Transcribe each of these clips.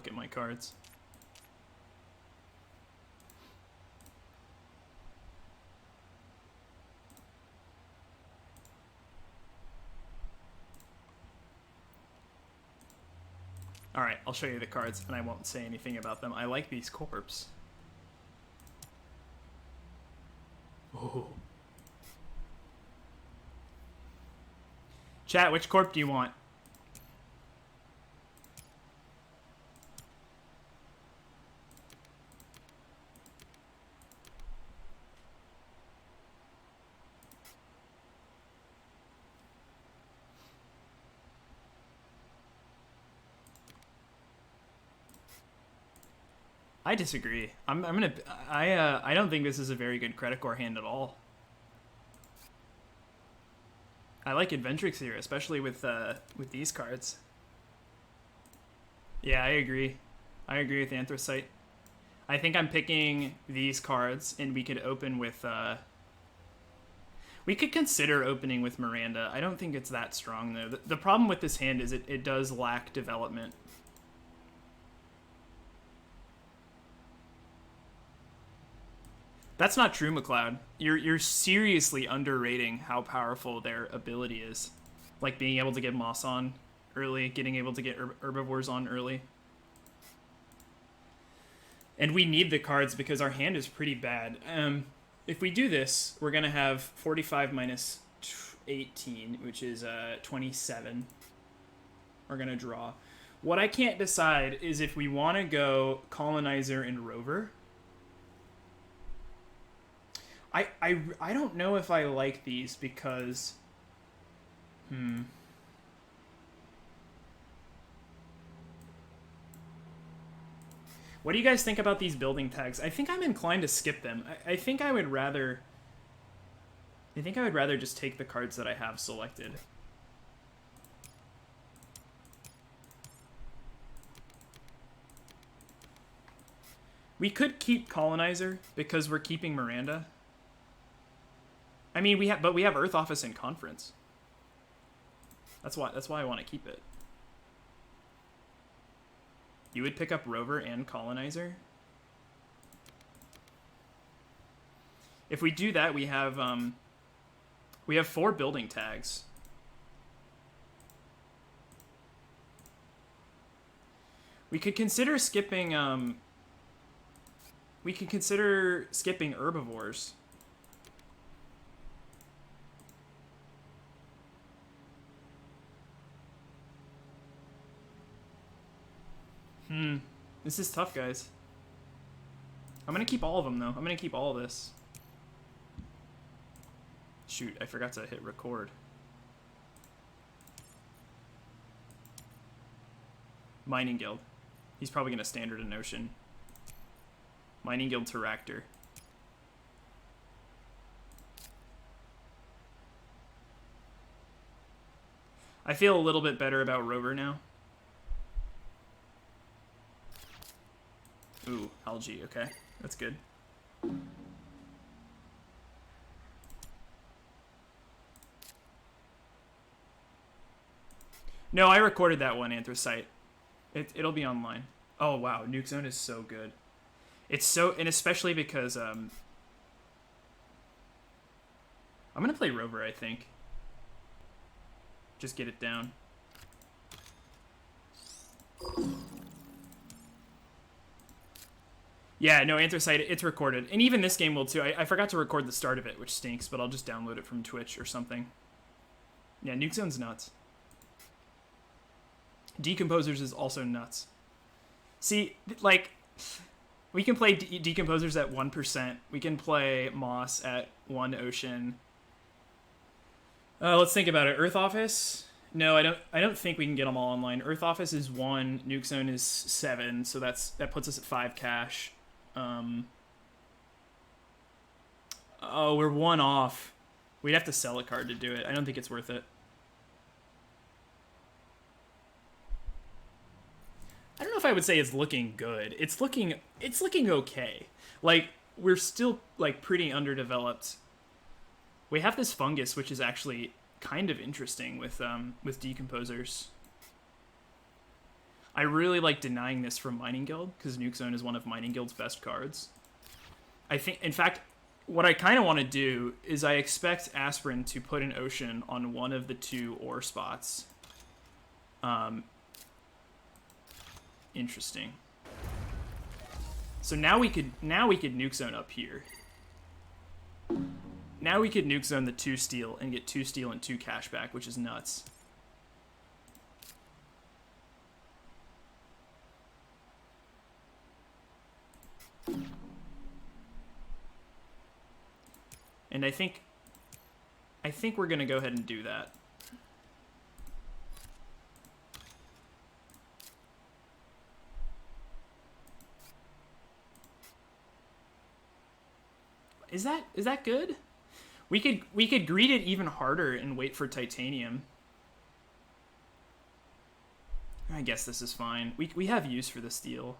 look at my cards. Alright, I'll show you the cards, and I won't say anything about them. I like these corpse. Oh. Chat, which corp do you want? I disagree. I don't think this is a very good credit core hand at all. I like Adventrix here, especially with these cards. Yeah, I agree. I agree with Anthracite. I think I'm picking these cards, and we could open with... we could consider opening with Miranda. I don't think it's that strong, though. The problem with this hand is it does lack development. That's not true, McLeod. You're seriously underrating how powerful their ability is. Like being able to get Moss on early, getting able to get Herbivores on early. And we need the cards because our hand is pretty bad. If we do this, we're going to have 45 minus 18, which is 27. We're going to draw. What I can't decide is if we want to go Colonizer and Rover. I don't know if I like these because... What do you guys think about these building tags? I think I'm inclined to skip them. I think I would rather... I think I would rather just take the cards that I have selected. We could keep Colonizer because we're keeping Miranda. I mean, we have Earth Office and Conference. That's why I want to keep it. You would pick up Rover and Colonizer? If we do that, we have 4 building tags. We could consider skipping Herbivores. This is tough, guys. I'm gonna keep all of them, though. I'm gonna keep all of this. Shoot, I forgot to hit record. Mining Guild. He's probably gonna standard a Notion. Mining Guild Terractor. I feel a little bit better about Rover now. Ooh, algae, okay. That's good. No, I recorded that one, Anthracite. It'll be online. Oh, wow, Nuke Zone is so good. It's so... And especially because, I'm gonna play Rover, I think. Just get it down. Yeah, no, Anthracite, it's recorded. And even this game will, too. I forgot to record the start of it, which stinks, but I'll just download it from Twitch or something. Yeah, Nuke Zone's nuts. Decomposers is also nuts. See, like, we can play Decomposers at 1%. We can play Moss at 1 Ocean. Let's think about it. Earth Office? No, I don't think we can get them all online. Earth Office is 1, Nuke Zone is 7, so that puts us at 5 cash. Oh, we're 1 off. We'd have to sell a card to do it. I don't think it's worth it. I don't know if I would say it's looking good. It's looking okay. Like, we're still, like, pretty underdeveloped. We have this fungus, which is actually kind of interesting with Decomposers. I really like denying this from Mining Guild, because Nuke Zone is one of Mining Guild's best cards. I think, in fact, what I kind of want to do is I expect Aspirin to put an Ocean on one of the 2 ore spots. Interesting. So now we could Nuke Zone up here. Now we could Nuke Zone the 2 steel and get 2 steel and 2 cash back, which is nuts. And I think we're gonna go ahead and do that. Is that good? We could greed it even harder and wait for titanium. I guess this is fine. We have use for the steel.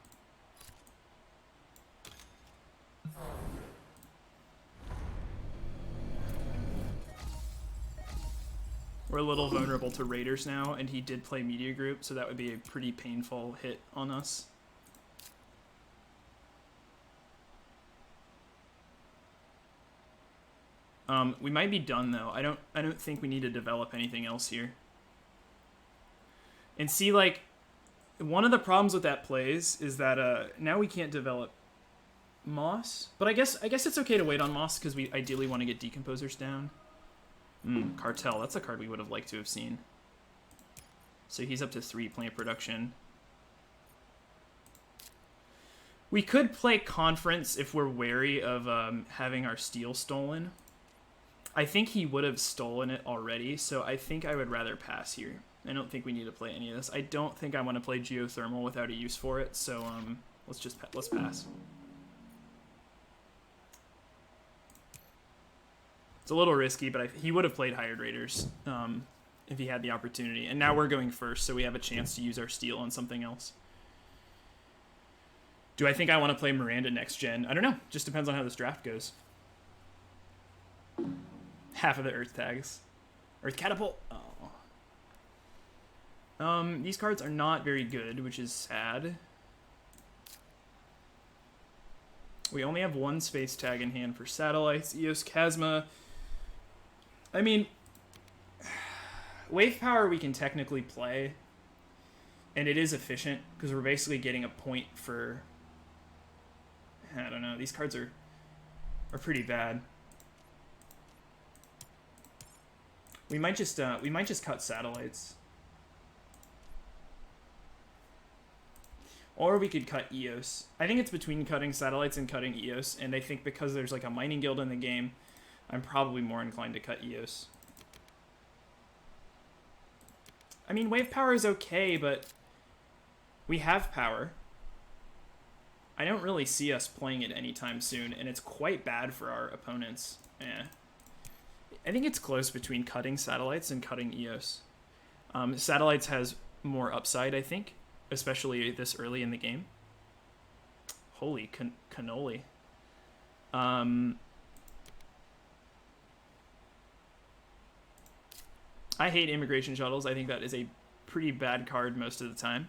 We're a little vulnerable to raiders now, and he did play media group, so that would be a pretty painful hit on us. We might be done though. I don't think we need to develop anything else here. And see, like, one of the problems with that plays is that now we can't develop moss. But I guess it's okay to wait on moss because we ideally want to get decomposers down. Cartel. That's a card we would have liked to have seen. So he's up to 3 plant production. We could play Conference if we're wary of having our steel stolen. I think he would have stolen it already, so I think I would rather pass here. I don't think we need to play any of this. I don't think I want to play Geothermal without a use for it, so let's pass. It's a little risky, but he would have played Hired Raiders if he had the opportunity. And now we're going first, so we have a chance to use our steel on something else. Do I think I want to play Miranda next gen? I don't know. Just depends on how this draft goes. Half of the Earth tags. Earth Catapult. Oh. These cards are not very good, which is sad. We only have 1 space tag in hand for satellites. Eos Chasma. I mean, Wave Power we can technically play, and it is efficient because we're basically getting a point for. I don't know. These cards are pretty bad. We might just cut satellites, or we could cut Eos. I think it's between cutting satellites and cutting Eos, and I think because there's like a mining guild in the game, I'm probably more inclined to cut Eos. I mean, wave power is okay, but we have power. I don't really see us playing it anytime soon, and it's quite bad for our opponents. I think it's close between cutting satellites and cutting Eos. Satellites has more upside, I think, especially this early in the game. Holy cannoli. I hate immigration shuttles. I think that is a pretty bad card most of the time.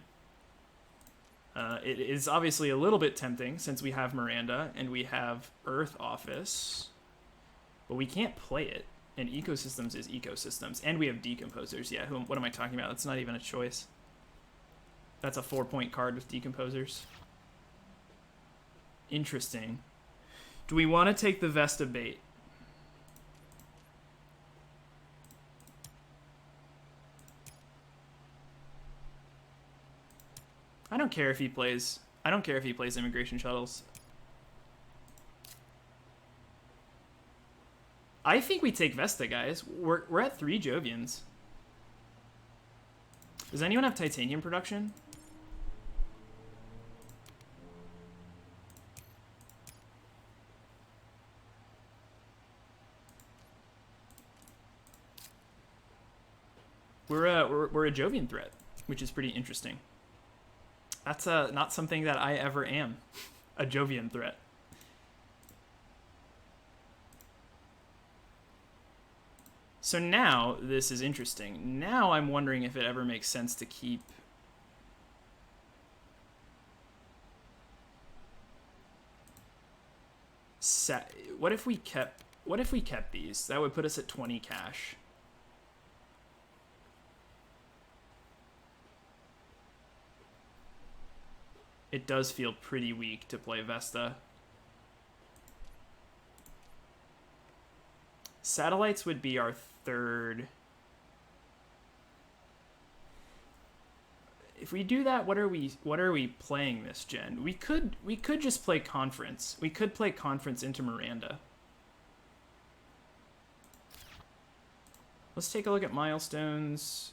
It is obviously a little bit tempting since we have Miranda and we have Earth Office, but we can't play it. And Ecosystems is Ecosystems, and we have Decomposers. Yeah, what am I talking about? That's not even a choice. That's a 4-point card with Decomposers. Interesting. Do we want to take the Vesta bait? I don't care if he plays immigration shuttles. I think we take Vesta, guys. We're at 3 Jovians. Does anyone have titanium production? We're a Jovian threat, which is pretty interesting. That's not something that I ever am. A Jovian threat. So now, this is interesting. Now I'm wondering if it ever makes sense to keep What if we kept these? That would put us at 20 cash. It does feel pretty weak to play Vesta. Satellites would be our third. If we do that, what are we playing this gen? We could just play Conference. We could play Conference into Miranda. Let's take a look at milestones.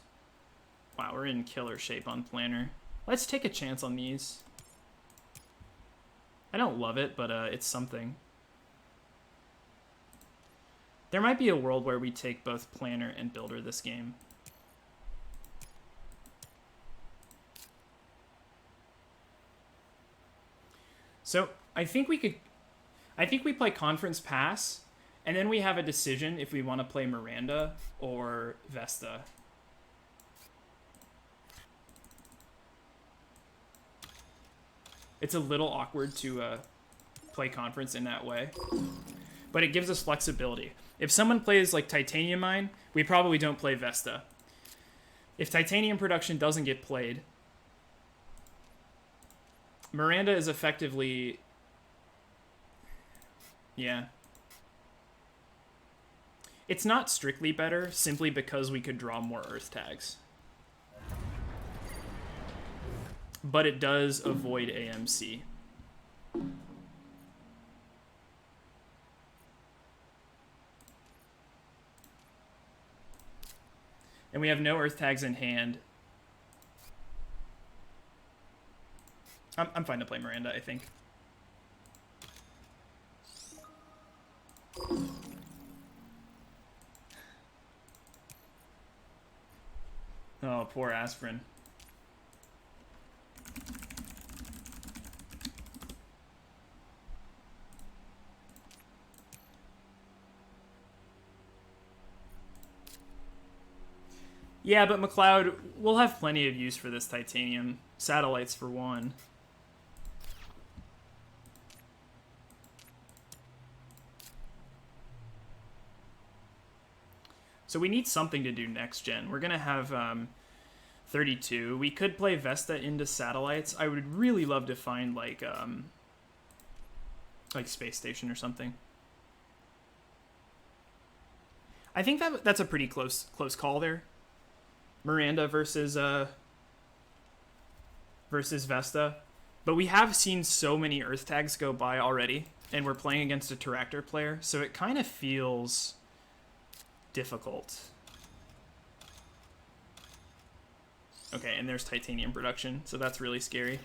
Wow, we're in killer shape on Planner. Let's take a chance on these. I don't love it, but it's something. There might be a world where we take both Planner and Builder this game. So I think we play Conference Pass, and then we have a decision if we want to play Miranda or Vesta. It's a little awkward to play Conference in that way, but it gives us flexibility. If someone plays like Titanium Mine, we probably don't play Vesta. If Titanium Production doesn't get played, Miranda is effectively... Yeah. It's not strictly better, simply because we could draw more Earth tags. But it does avoid AMC. And we have no Earth tags in hand. I'm fine to play Miranda, I think. Oh, poor Aspirin. Yeah, but McLeod, we'll have plenty of use for this Titanium. Satellites for one. So we need something to do next gen. We're going to have 32. We could play Vesta into Satellites. I would really love to find like Space Station or something. I think that's a pretty close call there. Miranda versus Vesta. But we have seen so many Earth tags go by already, and we're playing against a Terractor player, so it kind of feels difficult. Okay, and there's Titanium Production, so that's really scary.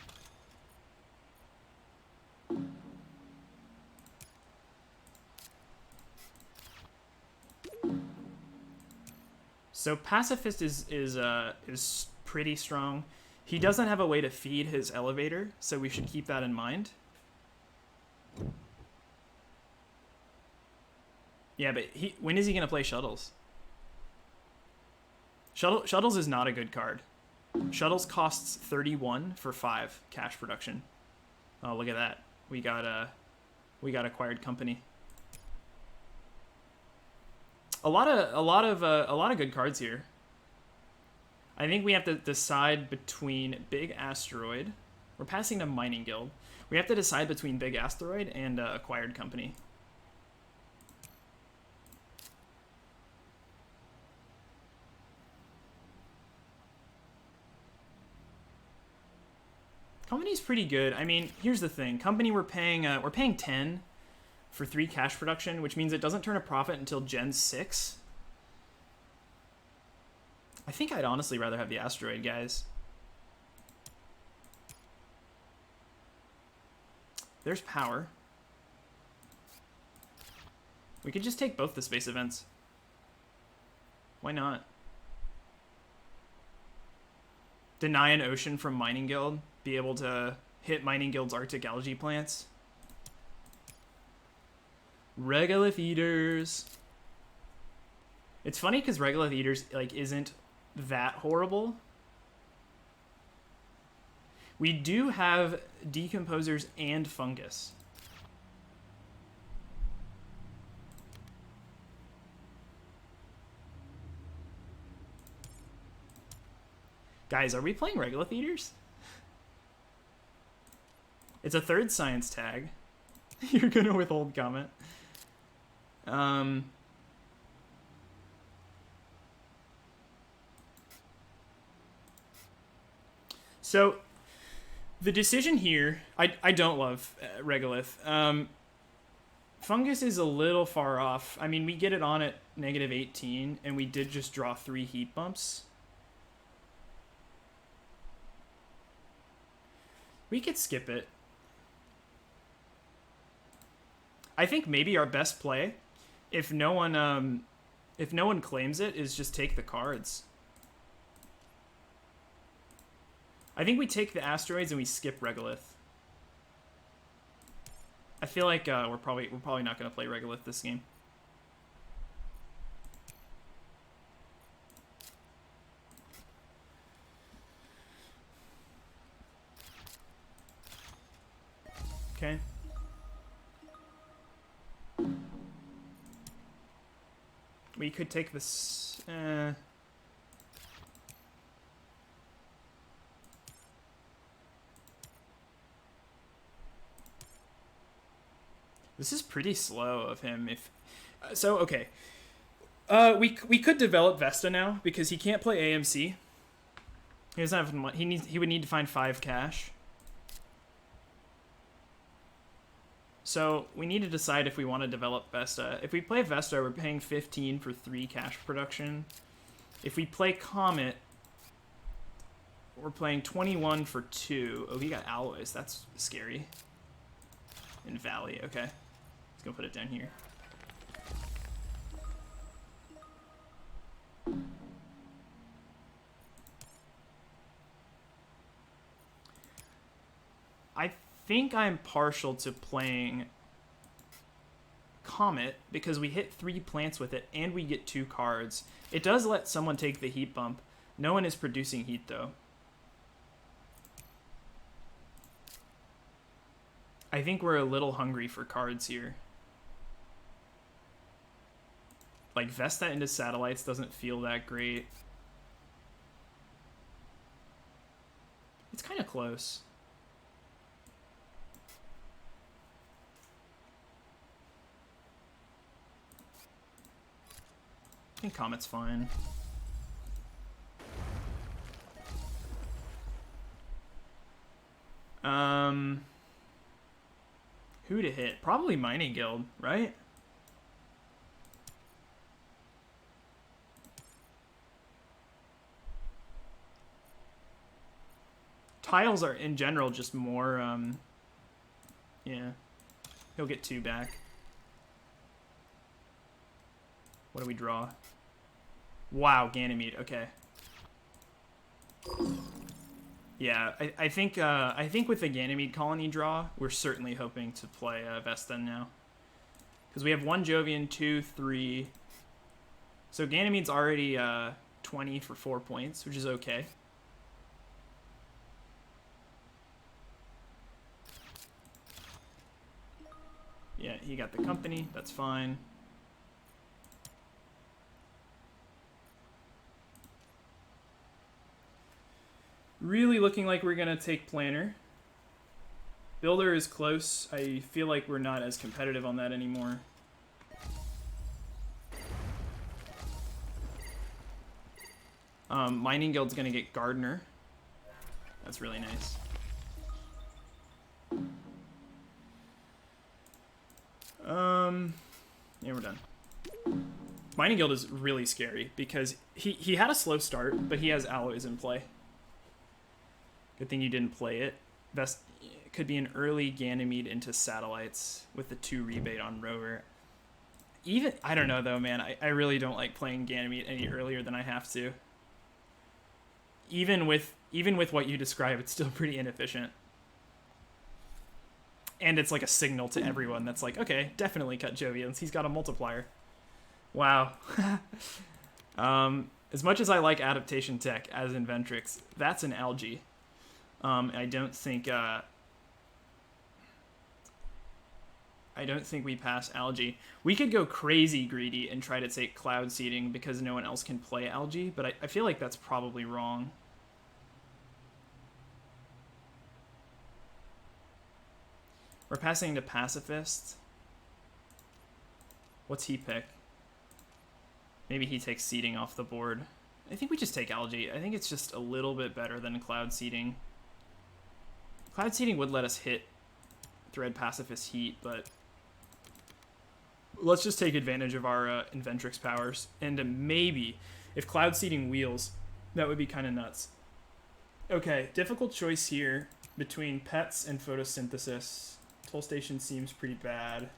So Pacifist is pretty strong. He doesn't have a way to feed his elevator, so we should keep that in mind. Yeah, but when is he going to play Shuttles? Shuttles is not a good card. Shuttles costs 31 for 5 cash production. Oh, look at that. We got acquired company. A lot of good cards here. I think we have to decide between Big Asteroid. We're passing to Mining Guild. We have to decide between Big Asteroid and acquired company. Company's pretty good. I mean, here's the thing. Company, we're paying 10 for 3 cash production, which means it doesn't turn a profit until Gen 6. I think I'd honestly rather have the Asteroid, guys. There's power. We could just take both the space events. Why not? Deny an ocean from Mining Guild. Be able to hit Mining Guild's Arctic algae plants. Regolith Eaters. It's funny because Regolith Eaters isn't that horrible. We do have Decomposers and Fungus. Guys, are we playing Regolith Eaters? It's a third science tag. You're gonna withhold comment. So, the decision here, I don't love Regolith. Fungus is a little far off. I mean, we get it on at -18, and we did just draw 3 heat bumps. We could skip it. I think maybe our best play, if no one claims it, is just take the cards. I think we take the asteroids and we skip Regolith. I feel like we're probably not gonna play Regolith this game. Okay. We could take this. This is pretty slow of him. If so, okay. We could develop Vesta now because he can't play AMC. He doesn't have money. He would need to find 5 cash. So we need to decide if we want to develop Vesta. If we play Vesta, we're paying 15 for 3 cash production. If we play Comet, we're playing 21 for 2. Oh, he got alloys. That's scary. In Valley, okay. Let's go put it down here. I think I'm partial to playing Comet because we hit 3 plants with it and we get 2 cards. It does let someone take the heat bump. No one is producing heat though. I think we're a little hungry for cards here. Like Vesta into satellites doesn't feel that great. It's kind of close. I think Comet's fine. Who to hit? Probably Mining Guild, right? Tiles are, in general, just more, yeah. He'll get 2 back. What do we draw? Wow, Ganymede. Okay. Yeah, I think with the Ganymede colony draw, we're certainly hoping to play Vesta now, because we have 1 Jovian, 2, 3. So Ganymede's already 20 for 4 points, which is okay. Yeah, he got the company. That's fine. Really looking like we're going to take Planner. Builder is close. I feel like we're not as competitive on that anymore. Mining Guild's going to get Gardener. That's really nice. Yeah, we're done. Mining Guild is really scary because he had a slow start, but he has alloys in play. Good thing you didn't play it. Best could be an early Ganymede into satellites with the 2 rebate on rover. Even I don't know though, man. I really don't like playing Ganymede any earlier than I have to. Even with what you describe, it's still pretty inefficient. And it's like a signal to everyone that's like, okay, definitely cut Jovians. He's got a multiplier. Wow. As much as I like adaptation tech as Inventrix, that's an algae. I don't think we pass algae. We could go crazy greedy and try to take cloud seeding because no one else can play algae, but I feel like that's probably wrong. We're passing to Pacifist. What's he pick? Maybe he takes Seeding off the board. I think we just take Algae. I think it's just a little bit better than Cloud Seeding. Cloud Seeding would let us hit Thread Pacifist Heat, but let's just take advantage of our Inventrix powers. And maybe, if Cloud Seeding wheels, that would be kind of nuts. Okay, difficult choice here between Pets and Photosynthesis. Toll Station seems pretty bad.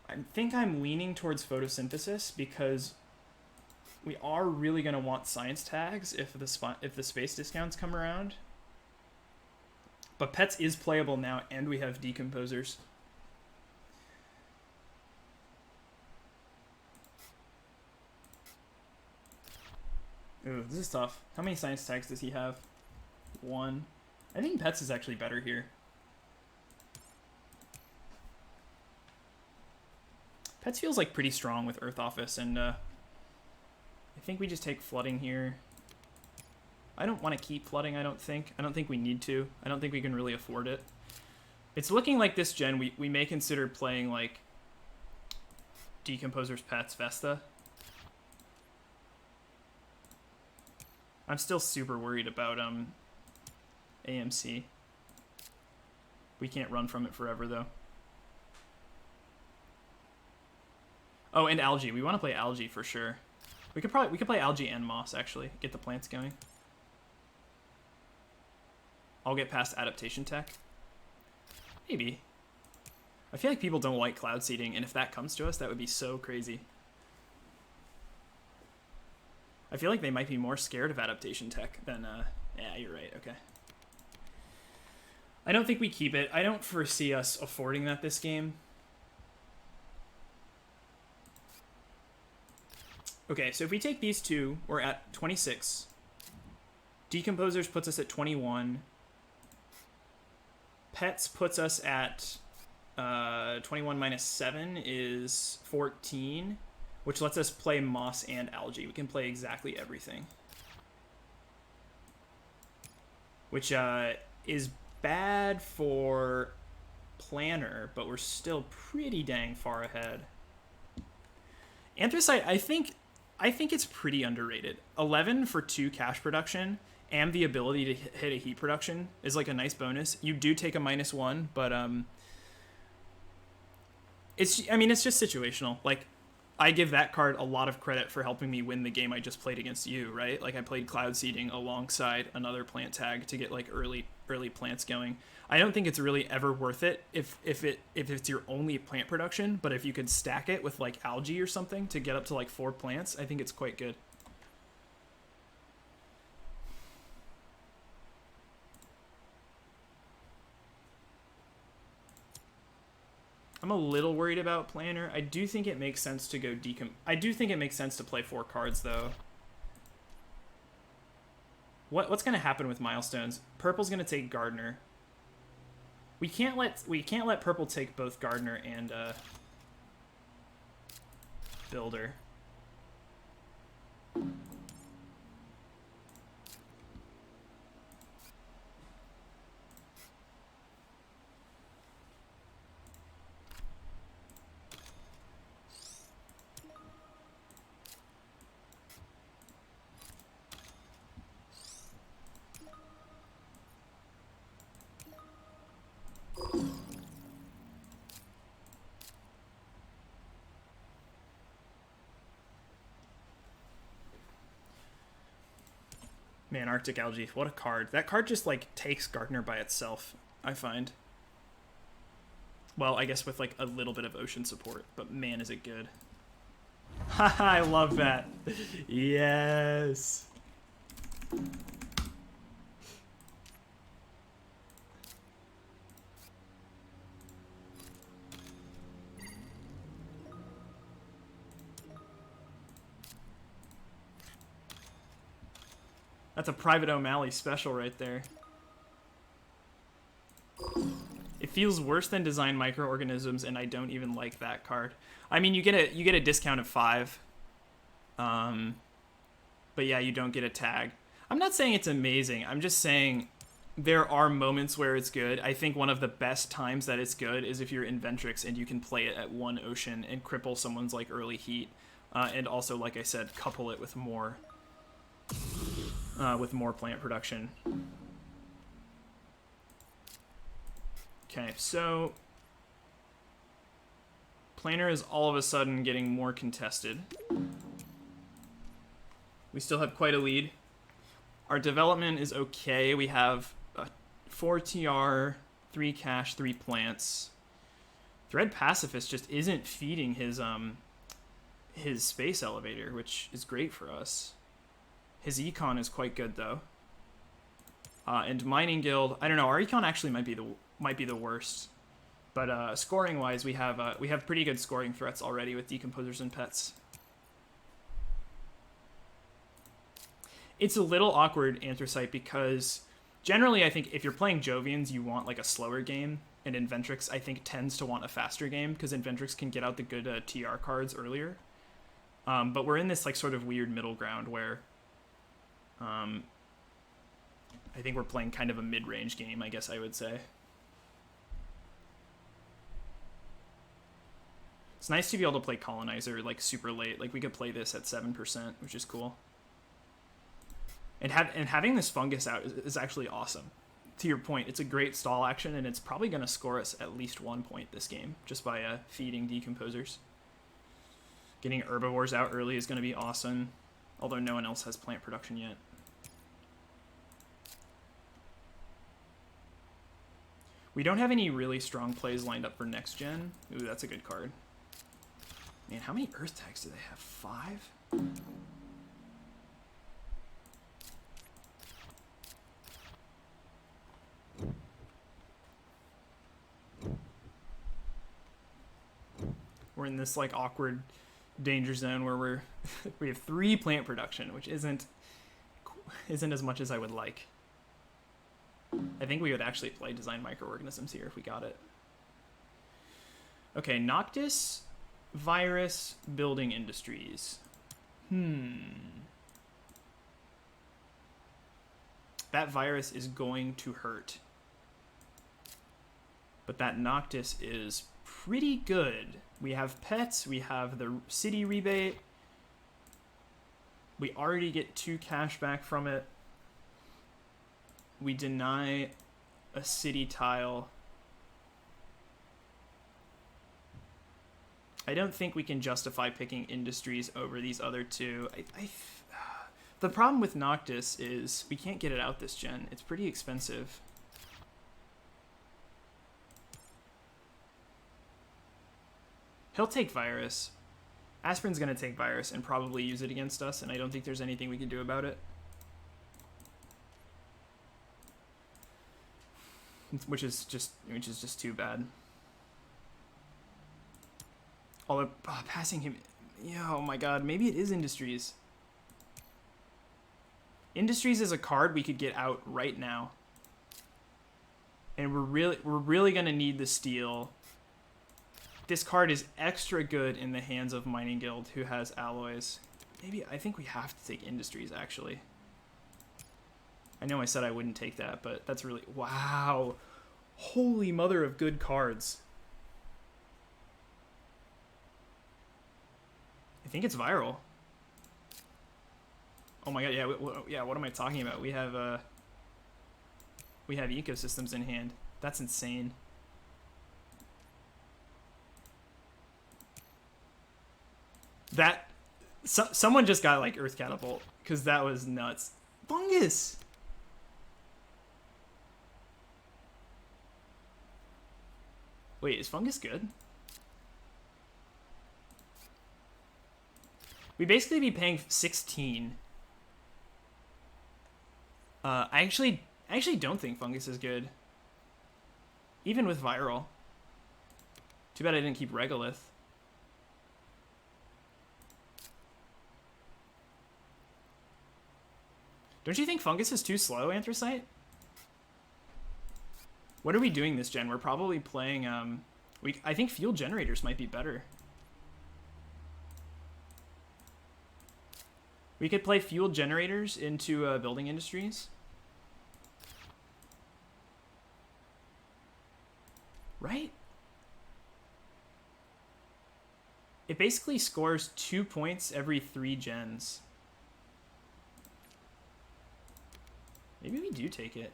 I think I'm leaning towards Photosynthesis because we are really going to want science tags if the space discounts come around. But Pets is playable now, and we have Decomposers. Ooh, this is tough. How many science tags does he have? 1. I think Pets is actually better here. Pets feels like pretty strong with Earth Office, and I think we just take Flooding here. I don't want to keep Flooding, I don't think. I don't think we need to. I don't think we can really afford it. It's looking like this gen we may consider playing like Decomposers, Pets, Vesta. I'm still super worried about AMC. We can't run from it forever though. Oh, and Algae. We want to play Algae for sure. We could play Algae and Moss actually. Get the plants going. I'll get past Adaptation Tech. Maybe. I feel like people don't like Cloud Seeding, and if that comes to us, that would be so crazy. I feel like they might be more scared of Adaptation Tech than, yeah, you're right, okay. I don't think we keep it. I don't foresee us affording that this game. Okay, so if we take these two, we're at 26. Decomposers puts us at 21. Pets puts us at 21 minus 7 is 14, which lets us play Moss and Algae. We can play exactly everything. Which is bad for Planner, but we're still pretty dang far ahead. Anthracite, I think it's pretty underrated. 11 for 2 cash production and the ability to hit a heat production is like a nice bonus. You do take a -1, but it's just situational. Like, I give that card a lot of credit for helping me win the game I just played against you, right? Like, I played Cloud Seeding alongside another plant tag to get like early plants going. I don't think it's really ever worth it if it's your only plant production, but if you could stack it with like Algae or something to get up to like 4 plants, I think it's quite good. I'm a little worried about Planner. I do think it makes sense to go I do think it makes sense to play 4 cards though. What's gonna happen with milestones? Purple's gonna take Gardener. We can't let purple take both Gardener and Builder. Man, Arctic Algae, what a card. That card just, like, takes Gardener by itself, I find. Well, I guess with, like, a little bit of ocean support, but man, is it good. Haha, I love that. Yes. That's a Private O'Malley special right there. It feels worse than Design Microorganisms, and I don't even like that card. I mean, you get a discount of 5. But yeah, you don't get a tag. I'm not saying it's amazing. I'm just saying there are moments where it's good. I think one of the best times that it's good is if you're in Ventrix and you can play it at one ocean and cripple someone's like early heat, and also, like I said, couple it with more plant production. Okay, so Planar is all of a sudden getting more contested. We still have quite a lead. Our development is okay. We have 4 TR, 3 cash, 3 plants. Thread Pacifist just isn't feeding his space elevator, which is great for us. His econ is quite good though. And Mining Guild, I don't know. Our econ actually might be the worst, but scoring wise, we have pretty good scoring threats already with Decomposers and Pets. It's a little awkward, Anthracite, because generally I think if you're playing Jovians, you want like a slower game, and Inventrix I think tends to want a faster game because Inventrix can get out the good TR cards earlier. But we're in this like sort of weird middle ground where I think we're playing kind of a mid-range game, I guess I would say. It's nice to be able to play Colonizer like super late. Like we could play this at 7%, which is cool. And having this fungus out is actually awesome. To your point, it's a great stall action, and it's probably going to score us at least 1 point this game, just by feeding Decomposers. Getting Herbivores out early is going to be awesome, although no one else has plant production yet. We don't have any really strong plays lined up for next gen. Ooh, that's a good card. Man, how many Earth tags do they have? 5? We're in this like awkward danger zone where we have 3 plant production, which isn't as much as I would like. I think we would actually play Design Microorganisms here if we got it. Okay, Noctis, Virus, Building Industries. That virus is going to hurt. But that Noctis is pretty good. We have pets, we have the city rebate. We already get 2 cash back from it. We deny a city tile. I don't think we can justify picking industries over these other 2. The problem with Noctis is we can't get it out this gen. It's pretty expensive. He'll take Virus. Aspirin's going to take Virus and probably use it against us, and I don't think there's anything we can do about it. Which is just too bad. Although, passing him... Yeah, oh my god, maybe it is Industries. Industries is a card we could get out right now. And we're really going to need the steal. This card is extra good in the hands of Mining Guild, who has alloys. Maybe, I think we have to take Industries, actually. I know I said I wouldn't take that, but that's really... Wow. Holy mother of good cards. I think it's viral. Oh my god, yeah, what am I talking about? We have ecosystems in hand. That's insane. That someone just got like Earth Catapult because that was nuts. Fungus. Wait, is Fungus good? We basically be paying 16. I actually don't think Fungus is good. Even with Viral. Too bad I didn't keep Regolith. Don't you think Fungus is too slow, Anthracite? What are we doing this gen? We're probably playing, I think Field Generators might be better. We could play fuel generators into building industries. Right? It basically scores 2 points every 3 gens. Maybe we do take it.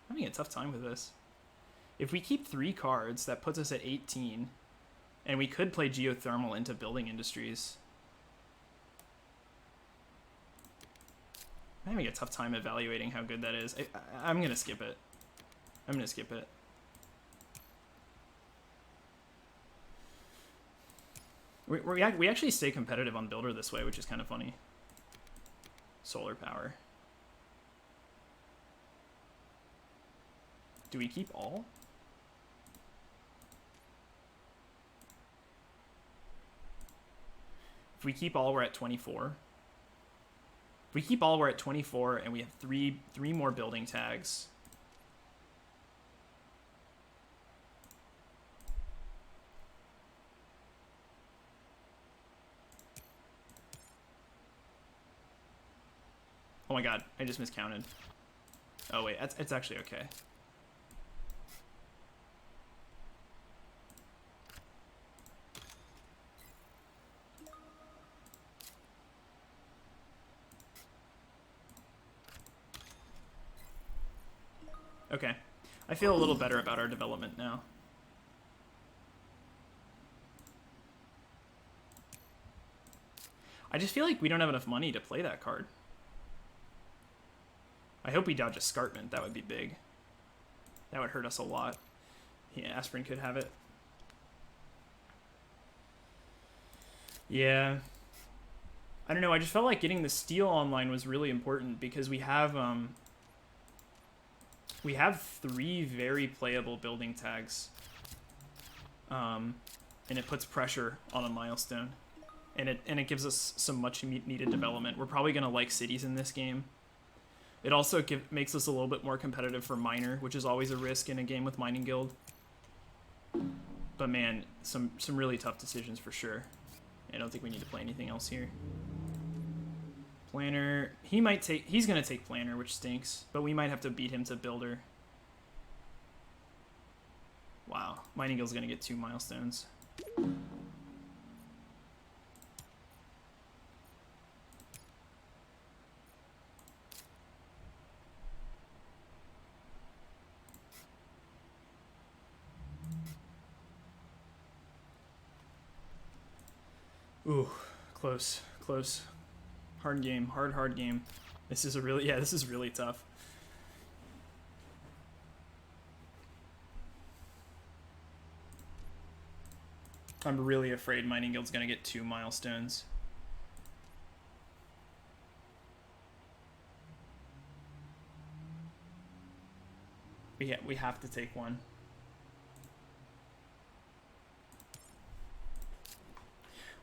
I'm having a tough time with this. If we keep 3 cards, that puts us at 18. And we could play geothermal into building industries. I'm having a tough time evaluating how good that is. I'm going to skip it. I'm going to skip it. We actually stay competitive on builder this way, which is kind of funny. Solar power. Do we keep all? If we keep all, we're at 24. If we keep all, we're at 24, and we have three more building tags. Oh my god, I just miscounted. Oh wait, it's actually okay. Okay. I feel a little better about our development now. I just feel like we don't have enough money to play that card. I hope we dodge escarpment. That would be big. That would hurt us a lot. Yeah, aspirin could have it. Yeah. I don't know. I just felt like getting the steel online was really important because we have 3 very playable building tags. And it puts pressure on a milestone. And it gives us some much needed development. We're probably gonna like cities in this game. It also makes us a little bit more competitive for miner, which is always a risk in a game with mining guild. But man, some really tough decisions for sure. I don't think we need to play anything else here. Planner, he's gonna take planner, which stinks, but we might have to beat him to builder. Wow, mining guild's gonna get 2 milestones. Ooh, close. Hard game, hard game. This is really tough. I'm really afraid Mining Guild's gonna get 2 milestones. We have to take one.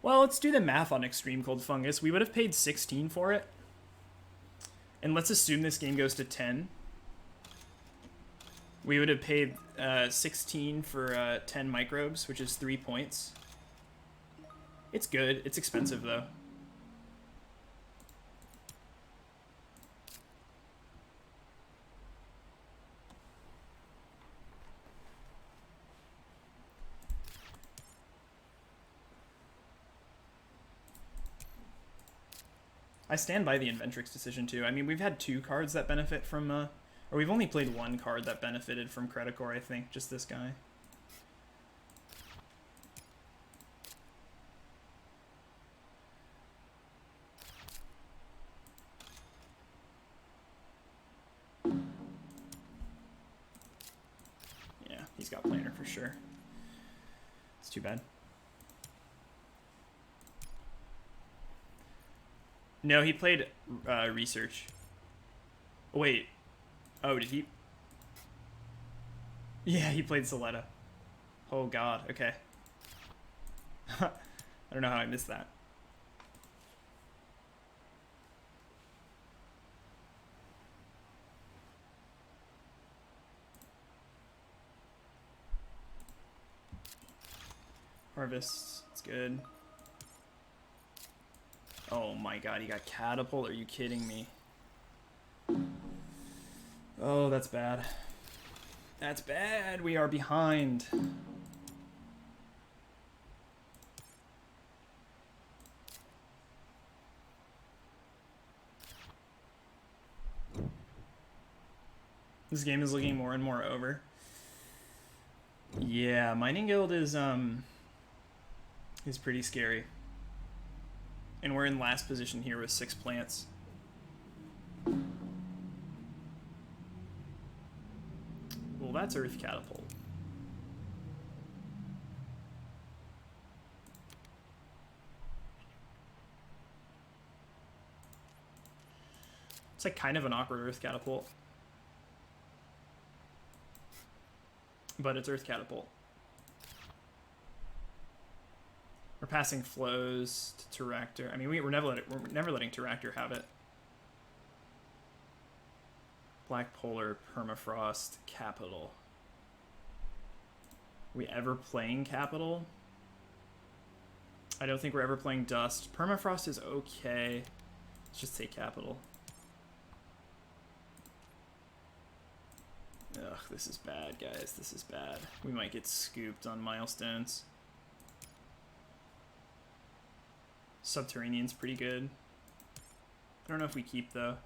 Well, let's do the math on Extreme Cold Fungus. We would have paid 16 for it. And let's assume this game goes to 10. We would have paid 16 for 10 microbes, which is 3 points. It's good. It's expensive, though. I stand by the Inventrix decision, too. I mean, we've had 2 cards that benefit from... or we've only played 1 card that benefited from Credicore, I think. Just this guy. Yeah, he's got Planner for sure. It's too bad. No, he played Research. Oh, wait. Oh, did he? Yeah, he played Soletta. Oh, God. Okay. I don't know how I missed that. Harvest. It's good. Oh my god, he got catapult? Are you kidding me? Oh, that's bad. That's bad. We are behind. This game is looking more and more over. Yeah, Mining Guild is pretty scary. And we're in last position here with 6 plants. Well, that's Earth Catapult. It's like kind of an awkward Earth Catapult. But it's Earth Catapult. We're passing flows to Terractor. I mean, we're never letting Terractor have it. Black Polar, Permafrost, Capital. We ever playing Capital? I don't think we're ever playing Dust. Permafrost is okay. Let's just take Capital. Ugh, this is bad, guys. This is bad. We might get scooped on milestones. Subterranean's pretty good. I don't know if we keep, though.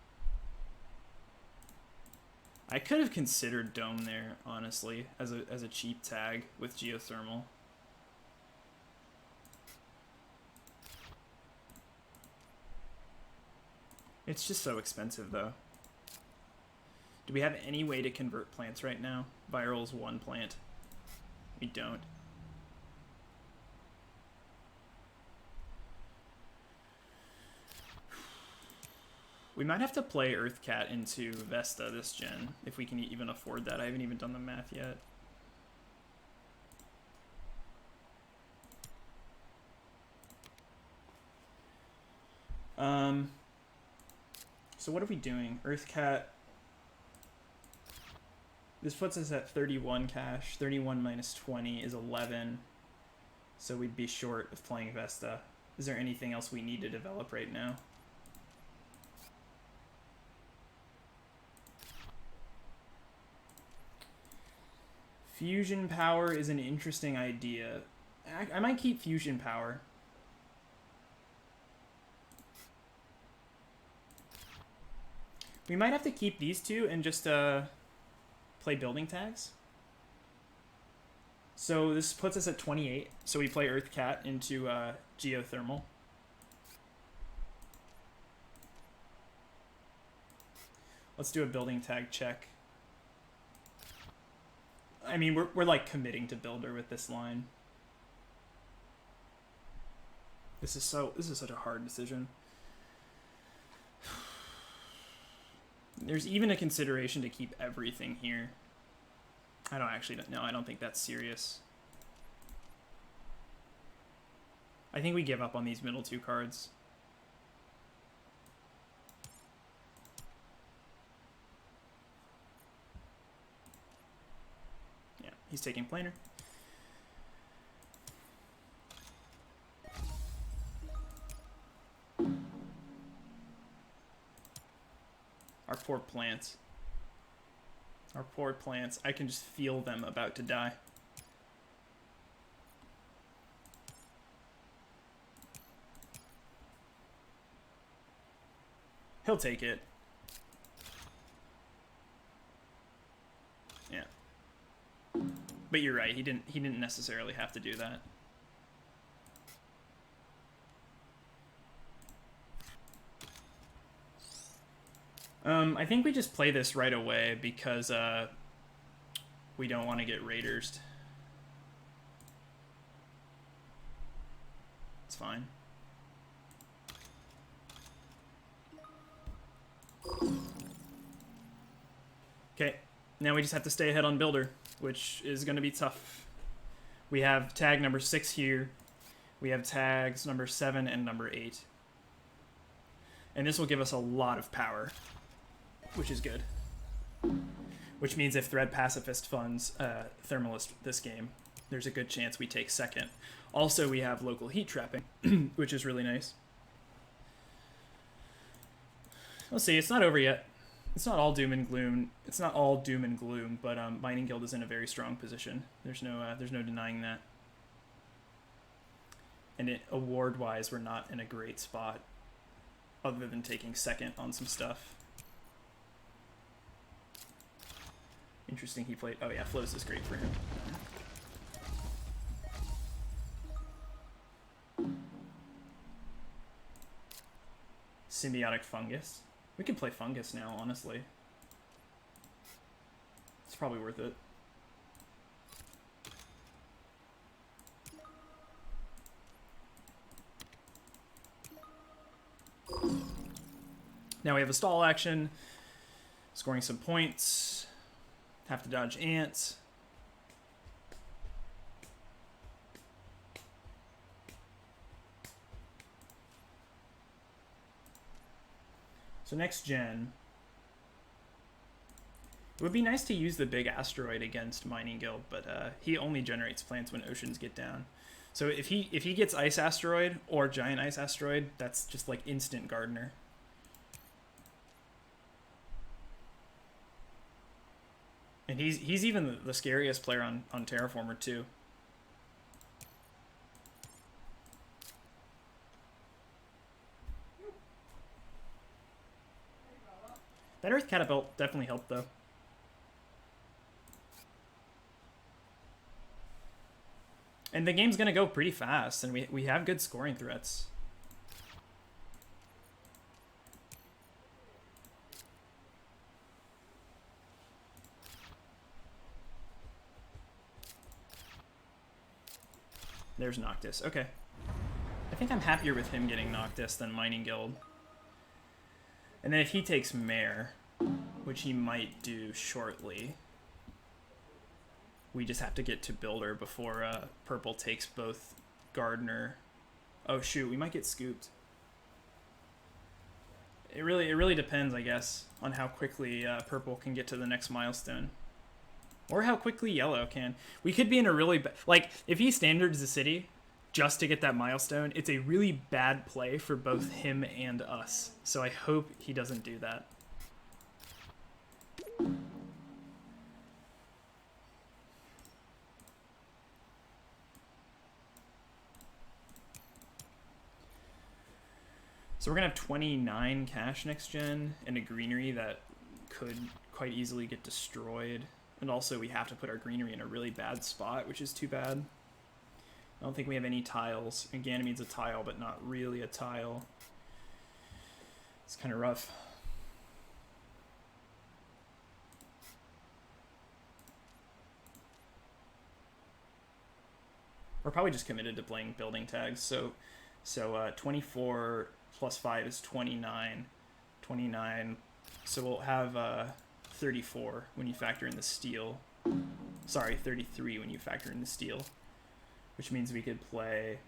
I could have considered Dome there, honestly, as a cheap tag with Geothermal. It's just so expensive, though. Do we have any way to convert plants right now? Viral's 1 plant. We don't. We might have to play Earthcat into Vesta this gen, if we can even afford that. I haven't even done the math yet. So what are we doing? Earthcat. This puts us at 31 cash. 31 minus 20 is 11. So we'd be short of playing Vesta. Is there anything else we need to develop right now? Fusion power is an interesting idea. I might keep fusion power. We might have to keep these two and just play building tags. So this puts us at 28. So we play Earthcat into Geothermal. Let's do a building tag check. I mean, we're like committing to builder with this line. This is such a hard decision. There's even a consideration to keep everything here. I don't think that's serious. I think we give up on these middle 2 cards. Yeah, he's taking planar. Our poor plants. Our poor plants. I can just feel them about to die. He'll take it. Yeah. But you're right, he didn't necessarily have to do that. I think we just play this right away because we don't want to get raiders. It's fine. Okay, now we just have to stay ahead on builder, which is going to be tough. We have tag number 6 here. We have tags number 7 and number 8. And this will give us a lot of power, which is good. Which means if Thread Pacifist funds Thermalist this game, there's a good chance we take second. Also, we have local heat trapping, which is really nice. We'll see. It's not over yet. It's not all doom and gloom. It's not all doom and gloom, but Mining Guild is in a very strong position. There's no denying that. And award-wise, we're not in a great spot, other than taking second on some stuff. Interesting. He played. Oh yeah, flows is great for him. Symbiotic fungus. We can play fungus now, honestly. It's probably worth it. Now we have a stall action, scoring some points. Have to dodge ants. So next gen, it would be nice to use the big asteroid against Mining Guild, but he only generates plants when oceans get down. So if he gets Ice Asteroid or Giant Ice Asteroid, that's just like instant Gardener. And he's even the scariest player on Terraformer too. That Earth Catapult definitely helped, though. And the game's going to go pretty fast, and we have good scoring threats. There's Noctis. Okay. I think I'm happier with him getting Noctis than Mining Guild. And then if he takes Mare, which he might do shortly, we just have to get to Builder before Purple takes both Gardener. Oh shoot, we might get scooped. It really depends, I guess, on how quickly Purple can get to the next milestone. Or how quickly Yellow can. We could be in a really like, if he standards the city just to get that milestone, it's a really bad play for both him and us. So I hope he doesn't do that. So we're going to have 29 cash next gen and a greenery that could quite easily get destroyed. And also we have to put our greenery in a really bad spot, which is too bad. I don't think we have any tiles. And Ganymede's a tile, but not really a tile. It's kind of rough. We're probably just committed to playing building tags. So 24 plus 5 is 29. 29. So we'll have 34 when you factor in the steel. Sorry, 33 when you factor in the steel. Which means we could play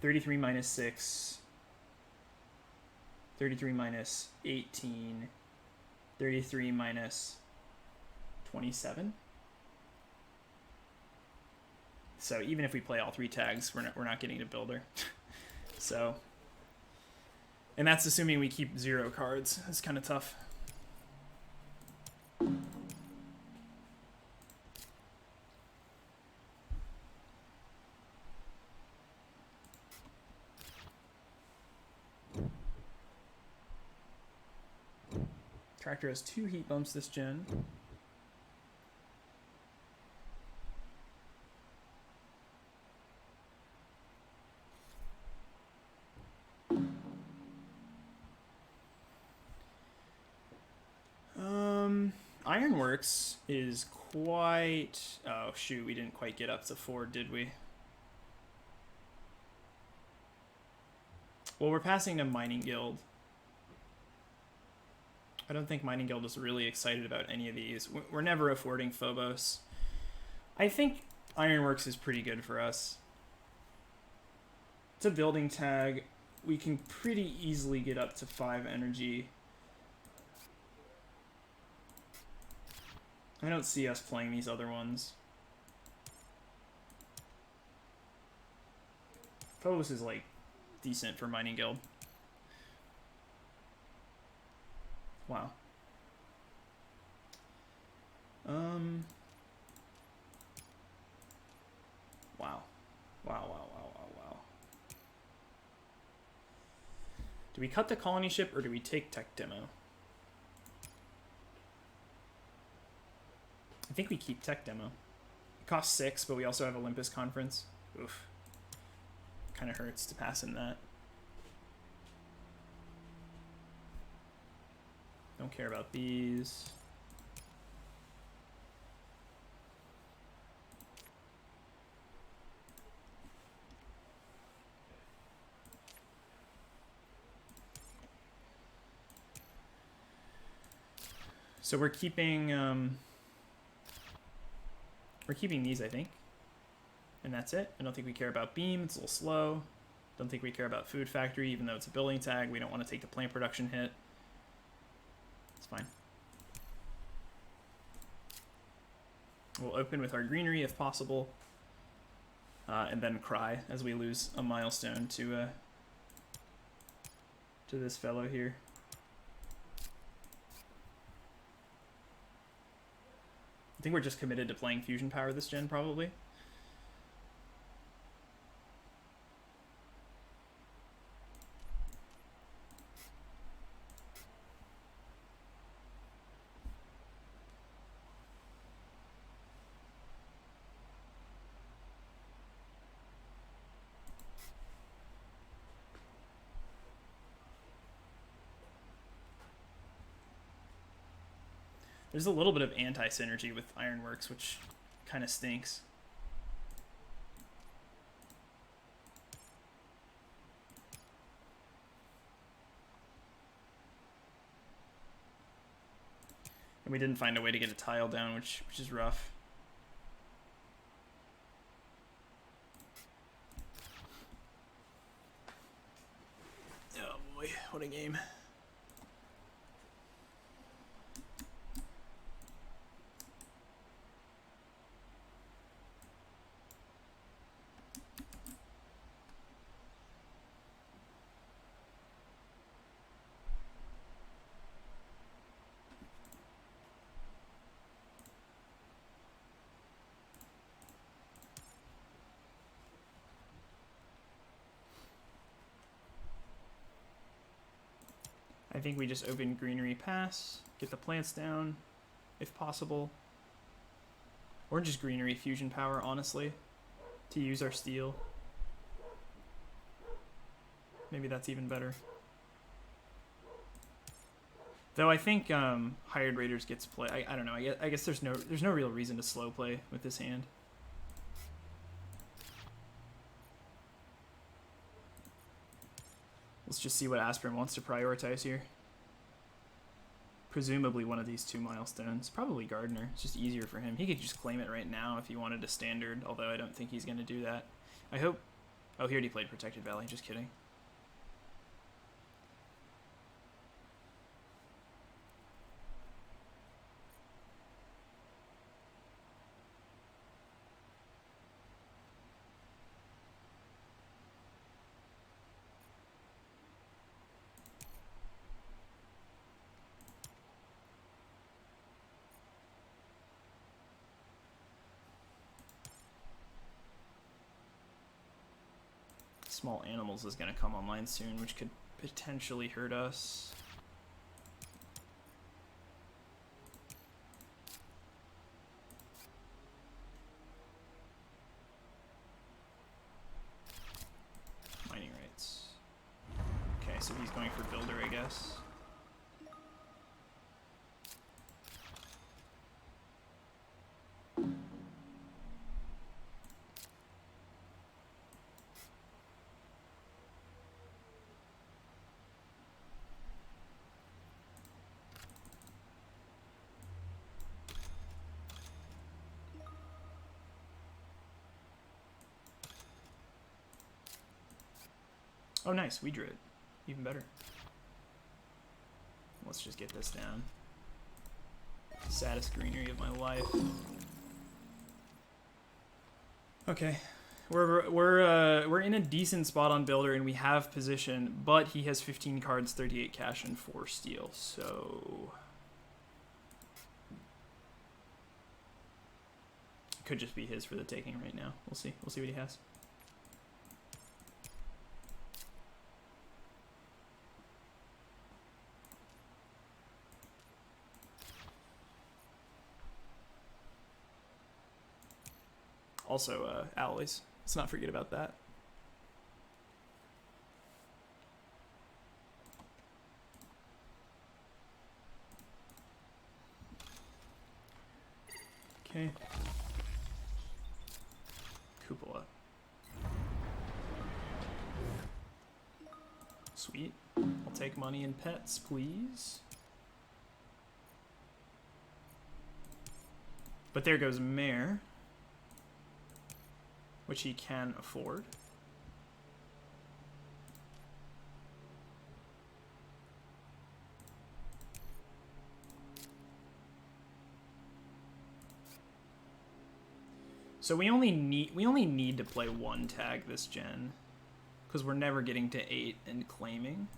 33 minus 6, 33 minus 18, 33 minus 27. So even if we play all 3 tags, we're not getting to Builder. So, and that's assuming we keep 0 cards. It's kind of tough. Tractor has 2 heat bumps this gen. Ironworks is quite... Oh, shoot, we didn't quite get up to 4, did we? Well, we're passing to Mining Guild. I don't think Mining Guild is really excited about any of these. We're never affording Phobos. I think Ironworks is pretty good for us. It's a building tag. We can pretty easily get up to 5 energy. I don't see us playing these other ones. Phobos is like decent for Mining Guild. Wow. Wow. Wow. Do we cut the colony ship or do we take tech demo? I think we keep tech demo. It costs 6, but we also have Olympus Conference. Oof. Kind of hurts to pass in that. Don't care about these. So we're keeping these, I think. And that's it. I don't think we care about beam. It's a little slow. Don't think we care about food factory, even though it's a building tag. We don't want to take the plant production hit. It's fine. We'll open with our greenery if possible. And then cry as we lose a milestone to this fellow here. I think we're just committed to playing fusion power this gen, probably. There's a little bit of anti-synergy with Ironworks, which kind of stinks. And we didn't find a way to get a tile down, which is rough. Oh boy, what a game. I think we just open greenery pass, get the plants down, if possible. Or just greenery fusion power, honestly, to use our steel. Maybe that's even better. Though I think Hired Raiders gets play. I don't know. I guess there's no real reason to slow play with this hand. Let's just see what Aspirin wants to prioritize here. Presumably one of these 2 milestones. Probably Gardener. It's just easier for him. He could just claim it right now if he wanted a standard, although I don't think he's going to do that. I hope... Oh, he already played Protected Valley. Just kidding. Small Animals is going to come online soon, which could potentially hurt us. Mining rights. Okay, so he's going for Builder, I guess. Oh, nice. We drew it. Even better. Let's just get this down. Saddest greenery of my life. Okay. We're in a decent spot on builder, and we have position, but he has 15 cards, 38 cash, and 4 steel. So it could just be his for the taking right now. We'll see. We'll see what he has. Also, alloys. Let's not forget about that. Okay. Cupola. Sweet. I'll take money and pets, please. But there goes Mare, which he can afford. So we only need to play 1 tag this gen, because we're never getting to 8 and claiming.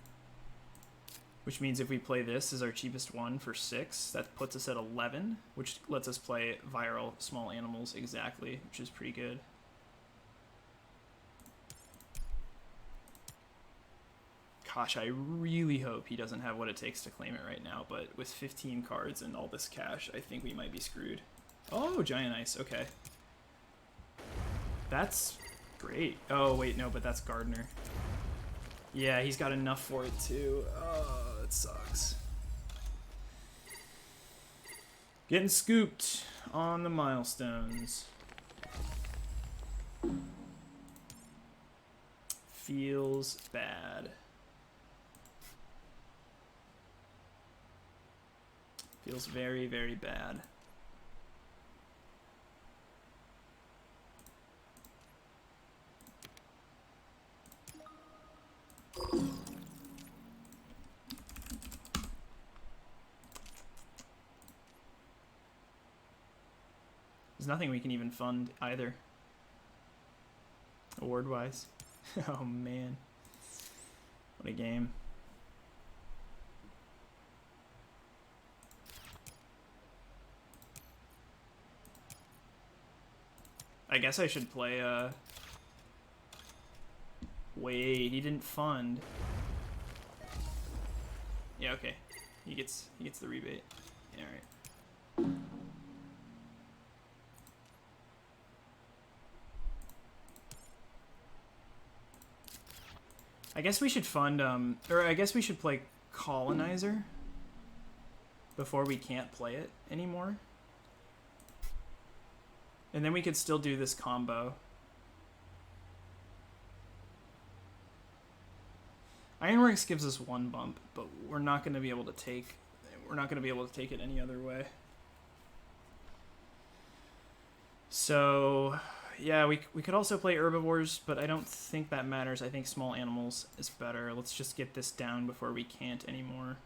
Which means if we play this as our cheapest one for 6, that puts us at 11, which lets us play viral small animals exactly, which is pretty good. Gosh, I really hope he doesn't have what it takes to claim it right now, but with 15 cards and all this cash, I think we might be screwed. Oh, Giant Ice, okay. That's great. Oh, wait, no, but that's Gardener. Yeah, he's got enough for it, too. Oh, it sucks. Getting scooped on the milestones. Feels bad. Feels very, very bad. There's nothing we can even fund either. Award-wise. Oh, man. What a game. I guess I should play, Wait, he didn't fund. Yeah, okay. He gets the rebate. Yeah, alright. I guess we should fund, or I guess we should play Colonizer before we can't play it anymore. And then we could still do this combo. Ironworks gives us 1 bump, but we're not going to be able to take it any other way. So, yeah, we could also play herbivores, but I don't think that matters. I think small animals is better. Let's just get this down before we can't anymore.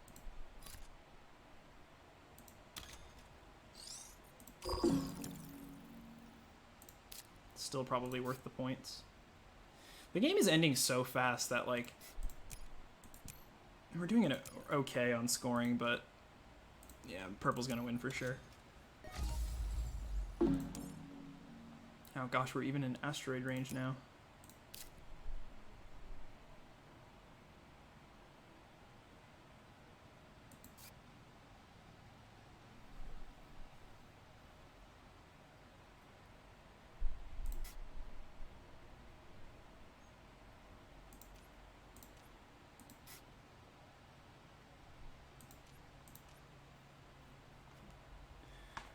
Still probably worth the points. The game is ending so fast that, like, we're doing it okay on scoring, but yeah, purple's gonna win for sure. Oh gosh, we're even in asteroid range now.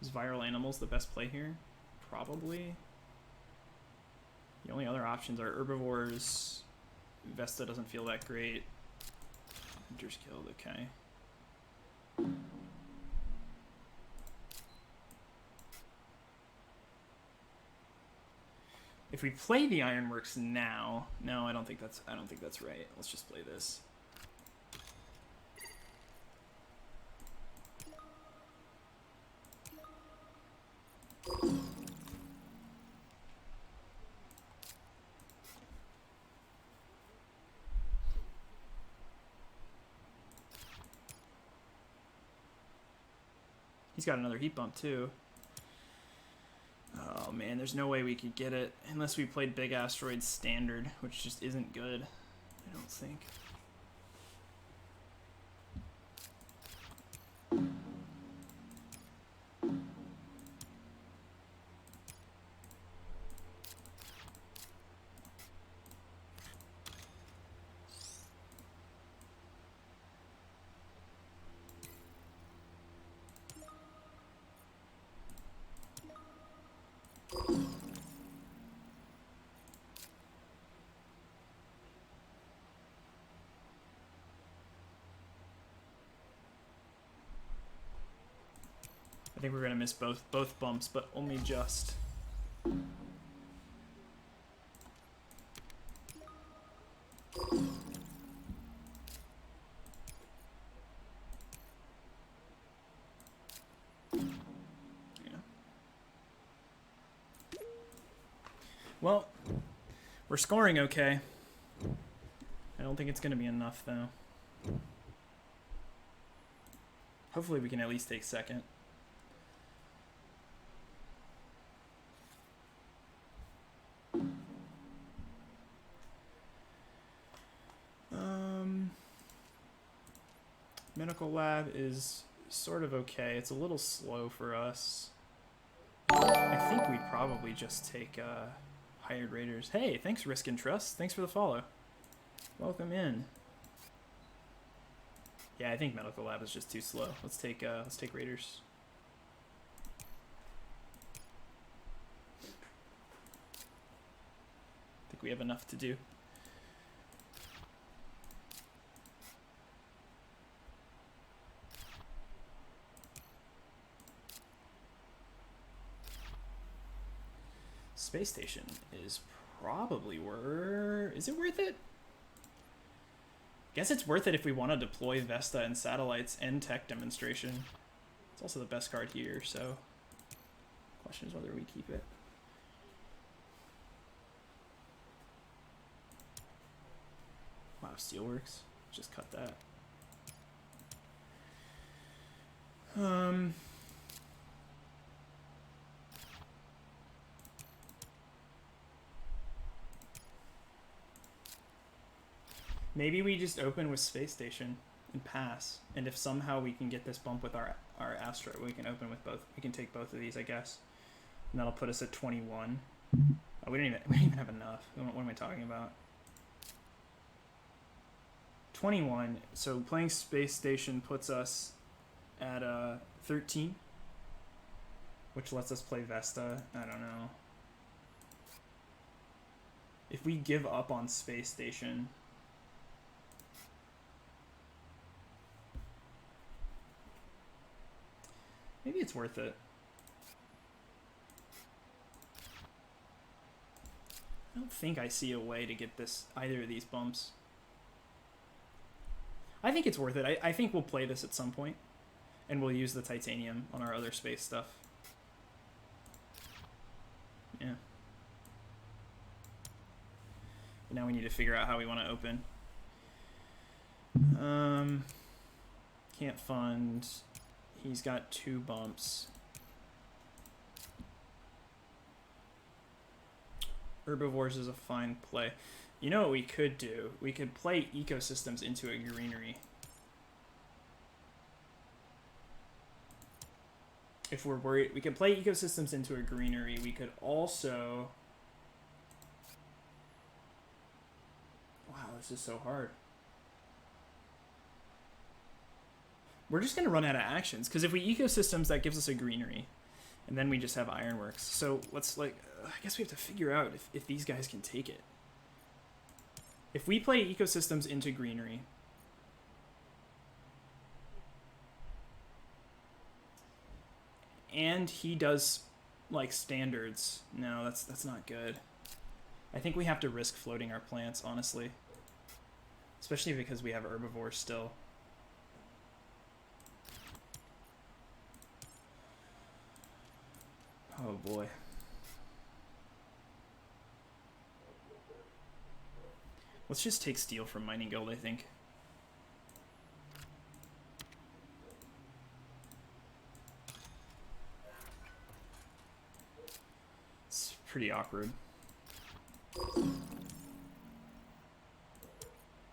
Is viral animals the best play here? Probably. The only other options are herbivores. Vesta doesn't feel that great. Hunter's killed, okay. If we play the Ironworks now, no, I don't think that's right. Let's just play this. He's got another heat bump too. Oh man, there's no way we could get it unless we played Big Asteroid Standard, which just isn't good, I don't think. I think we're gonna miss both bumps, but only just. Well, we're scoring okay. I don't think it's going to be enough, though. Hopefully we can at least take second. Medical lab is sort of okay. It's a little slow for us. I think we'd probably just take... Hired Raiders. Hey, thanks Risk and Trust. Thanks for the follow. Welcome in. Yeah, I think Medical Lab is just too slow. Let's take Raiders. I think we have enough to do. Space station is probably worth... Is it worth it? Guess it's worth it if we want to deploy Vesta and satellites and tech demonstration. It's also the best card here, so... Question is whether we keep it. Wow, Steelworks. Just cut that. Maybe we just open with Space Station and pass. And if somehow we can get this bump with our Astra, we can open with both. We can take both of these, I guess. And that'll put us at 21. Oh, we don't even have enough. What am I talking about? 21. So playing Space Station puts us at 13, which lets us play Vesta. I don't know. If we give up on Space Station, maybe it's worth it. I don't think I see a way to get this either of these bumps. I think it's worth it. I think we'll play this at some point, and we'll use the titanium on our other space stuff. Yeah. But now we need to figure out how we want to open. Can't fund. He's got 2 bumps. Herbivores is a fine play. You know what we could do? We could play ecosystems into a greenery. If we're worried, we could play ecosystems into a greenery. We could also... Wow, this is so hard. We're just going to run out of actions, because if we ecosystems, that gives us a greenery. And then we just have ironworks. So let's, like, I guess we have to figure out if these guys can take it. If we play ecosystems into greenery, and he does, like, standards, no, that's not good. I think we have to risk floating our plants, honestly. Especially because we have herbivores still. Oh boy. Let's just take steel from Mining Guild, I think. Pretty awkward.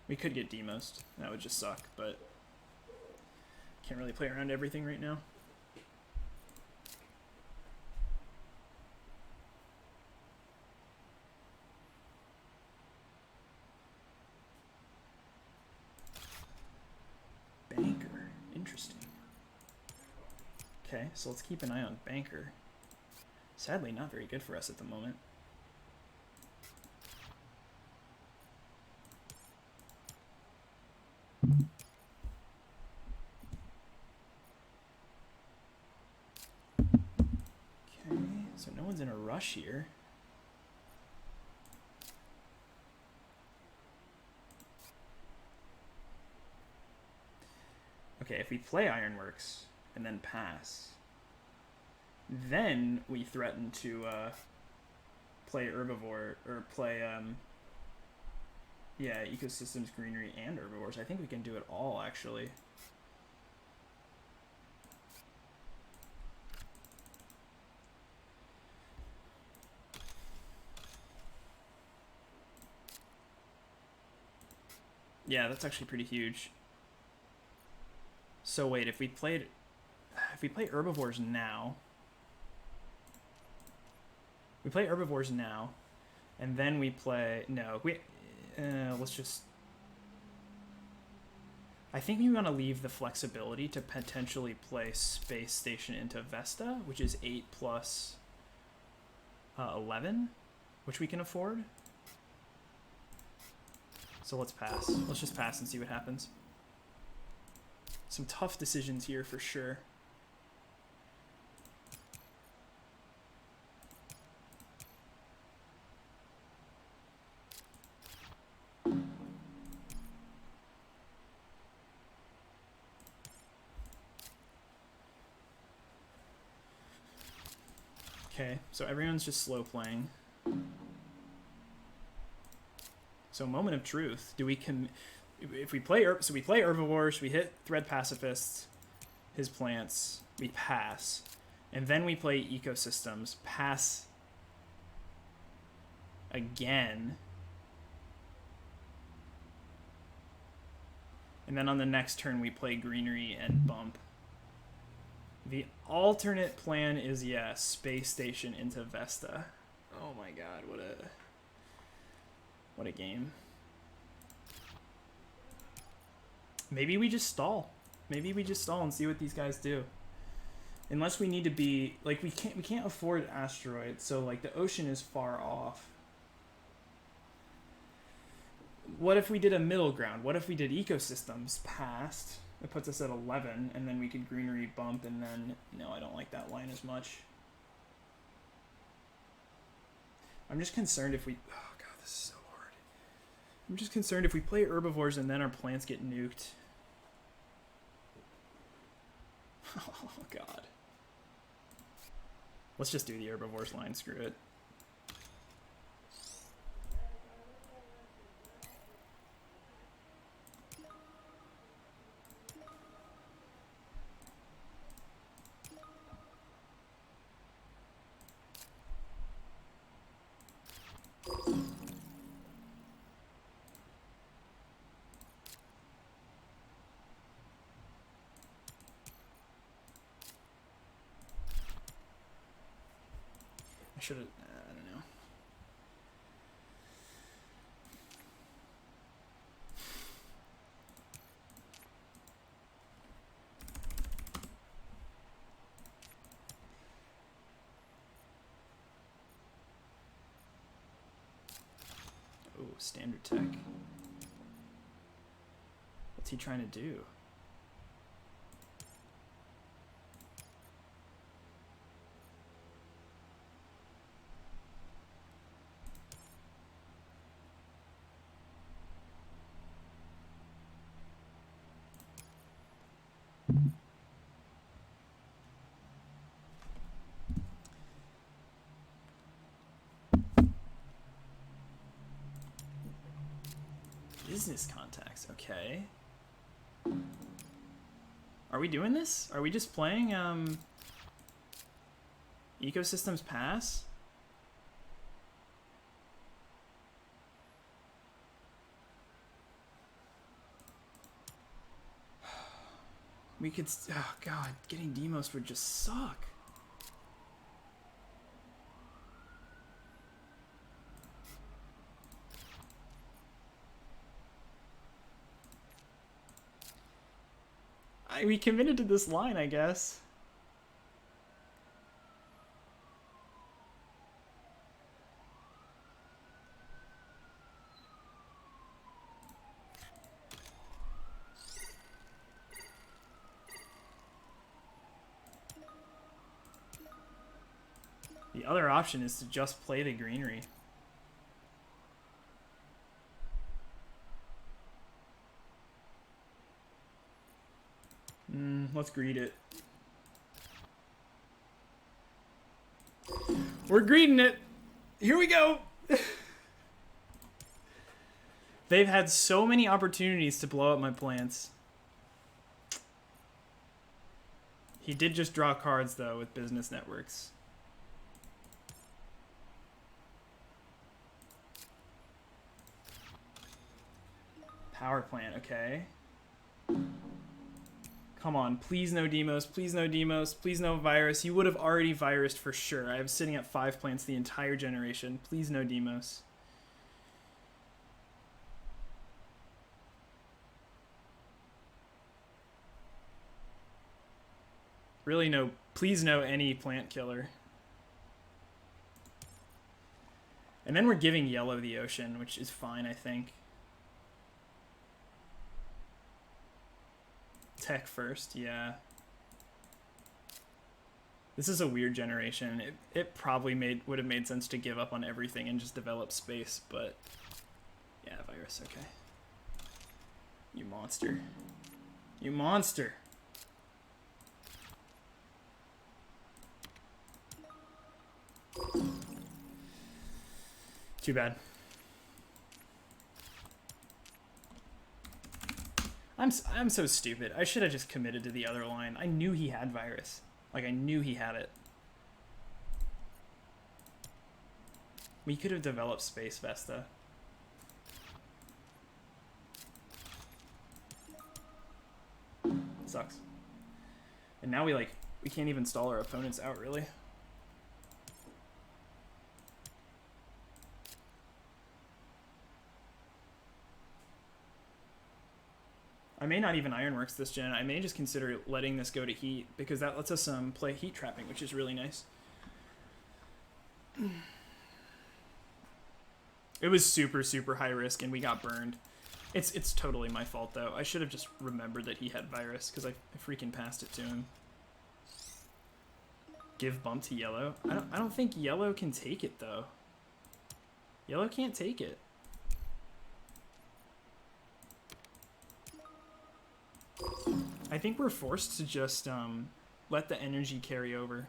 We could get demost. That would just suck, but can't really play around everything right now. Banker. Interesting. Okay, so let's keep an eye on Banker. Sadly, not very good for us at the moment. Okay, so no one's in a rush here. Okay, if we play Ironworks and then pass, then we threaten to play Herbivore, or play, yeah, Ecosystems, Greenery, and Herbivores. I think we can do it all, actually. Yeah, that's actually pretty huge. So wait, if we play Herbivores now, and then we play, no, let's just, I think we want to leave the flexibility to potentially play Space Station into Vesta, which is 8 plus 11, which we can afford. So let's pass. Let's just pass and see what happens. Some tough decisions here for sure. Okay, so everyone's just slow playing. So moment of truth. Do we if we play so we play Herbivores, we hit Thread Pacifists, his plants, we pass, and then we play Ecosystems, pass again, and then on the next turn we play Greenery and bump. The alternate plan is, yeah, Space Station into Vesta. Oh my god, what a game. Maybe we just stall. Maybe we just stall and see what these guys do. Unless we need to be, like, we can't afford asteroids, so like the ocean is far off. What if we did a middle ground? What if we did Ecosystems past? It puts us at 11, and then we could Greenery bump, and then, no, I don't like that line as much. I'm just concerned if we, oh god, this is so hard. I'm just concerned if we play Herbivores and then our plants get nuked. Oh god. Let's just do the Herbivores line, screw it. I should have, I don't know. Oh, standard tech. What's he trying to do? Business contacts, okay. Are we doing this? Are we just playing Ecosystems pass? We could... Oh, God. Getting Demos would just suck. We committed to this line, I guess. The other option is to just play the greenery. Let's greed it. We're greeding it. Here we go. They've had so many opportunities to blow up my plants. He did just draw cards, though, with business networks. Power plant, okay. Come on, please no Demos, please no Demos, please no virus. You would have already virused for sure. I was sitting at 5 plants the entire generation. Please no Demos. Really no, please no any plant killer. And then we're giving yellow the ocean, which is fine, I think. Tech first, yeah. This is a weird generation. It probably would have made sense to give up on everything and just develop space, but yeah, virus, okay. You monster. You monster. Too bad. I'm so stupid. I should have just committed to the other line. I knew he had virus. Like, I knew he had it. We could have developed Space Vesta. Sucks. And now we can't even stall our opponents out, really. I may not even Ironworks this gen. I may just consider letting this go to heat, because that lets us play heat trapping, which is really nice. It was super, super high risk, and we got burned. It's totally my fault, though. I should have just remembered that he had virus, because I freaking passed it to him. Give bump to yellow. I don't think yellow can take it, though. Yellow can't take it. I think we're forced to just let the energy carry over.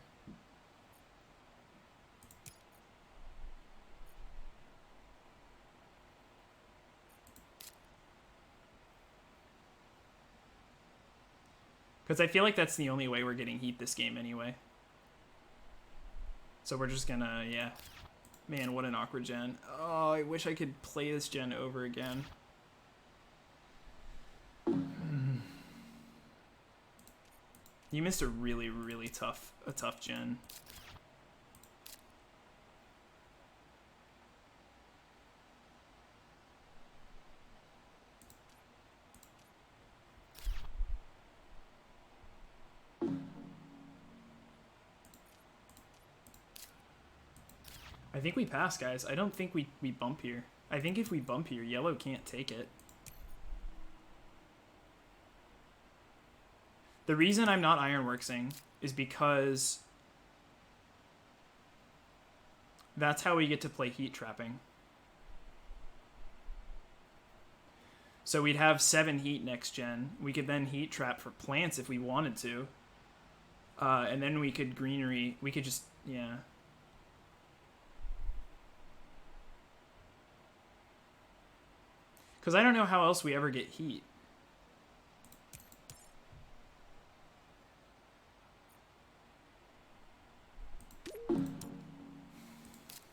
Because I feel like that's the only way we're getting heat this game anyway. So we're just gonna, yeah. Man, what an awkward gen. Oh, I wish I could play this gen over again. You missed a really, really tough gen. I think we pass, guys. I don't think we bump here. I think if we bump here, yellow can't take it. The reason I'm not Ironworksing is because that's how we get to play heat trapping. So we'd have 7 heat next gen. We could then heat trap for plants if we wanted to. And then we could greenery. We could just, yeah. Because I don't know how else we ever get heat.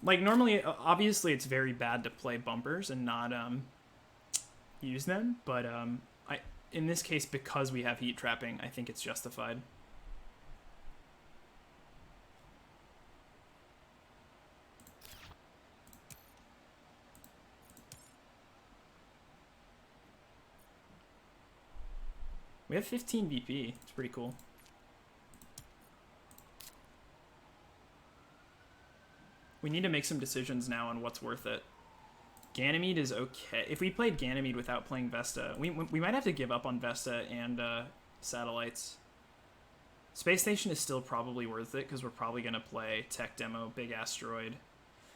Like, normally, obviously, it's very bad to play bumpers and not use them, but in this case, because we have heat trapping, I think it's justified. We have 15 VP. It's pretty cool. We need to make some decisions now on what's worth it. Ganymede is okay. If we played Ganymede without playing Vesta, we might have to give up on Vesta and satellites. Space Station is still probably worth it because we're probably going to play Tech Demo, Big Asteroid.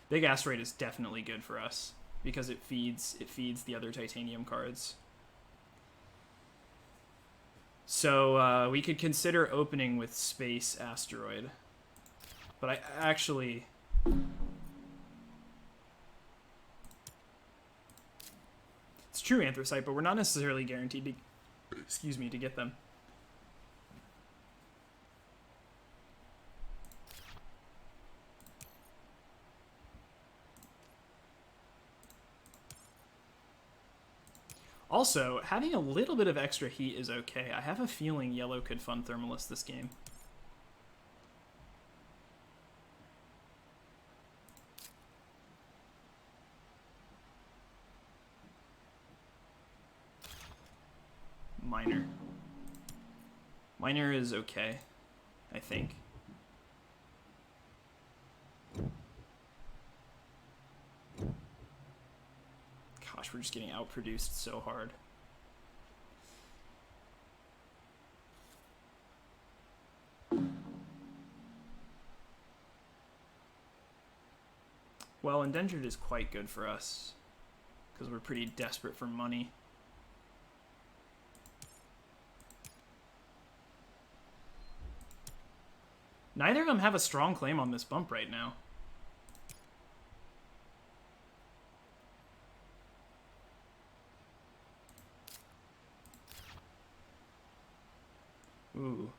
Big Asteroid is definitely good for us because it feeds the other titanium cards. So we could consider opening with Space Asteroid. But I actually... It's true Anthracite, but we're not necessarily guaranteed to, to get them. Also, having a little bit of extra heat is okay. I have a feeling yellow could fun Thermalist this game. Miner. Miner is okay, I think. Gosh, we're just getting outproduced so hard. Well, Indentured is quite good for us because we're pretty desperate for money. Neither of them have a strong claim on this bump right now. Ooh.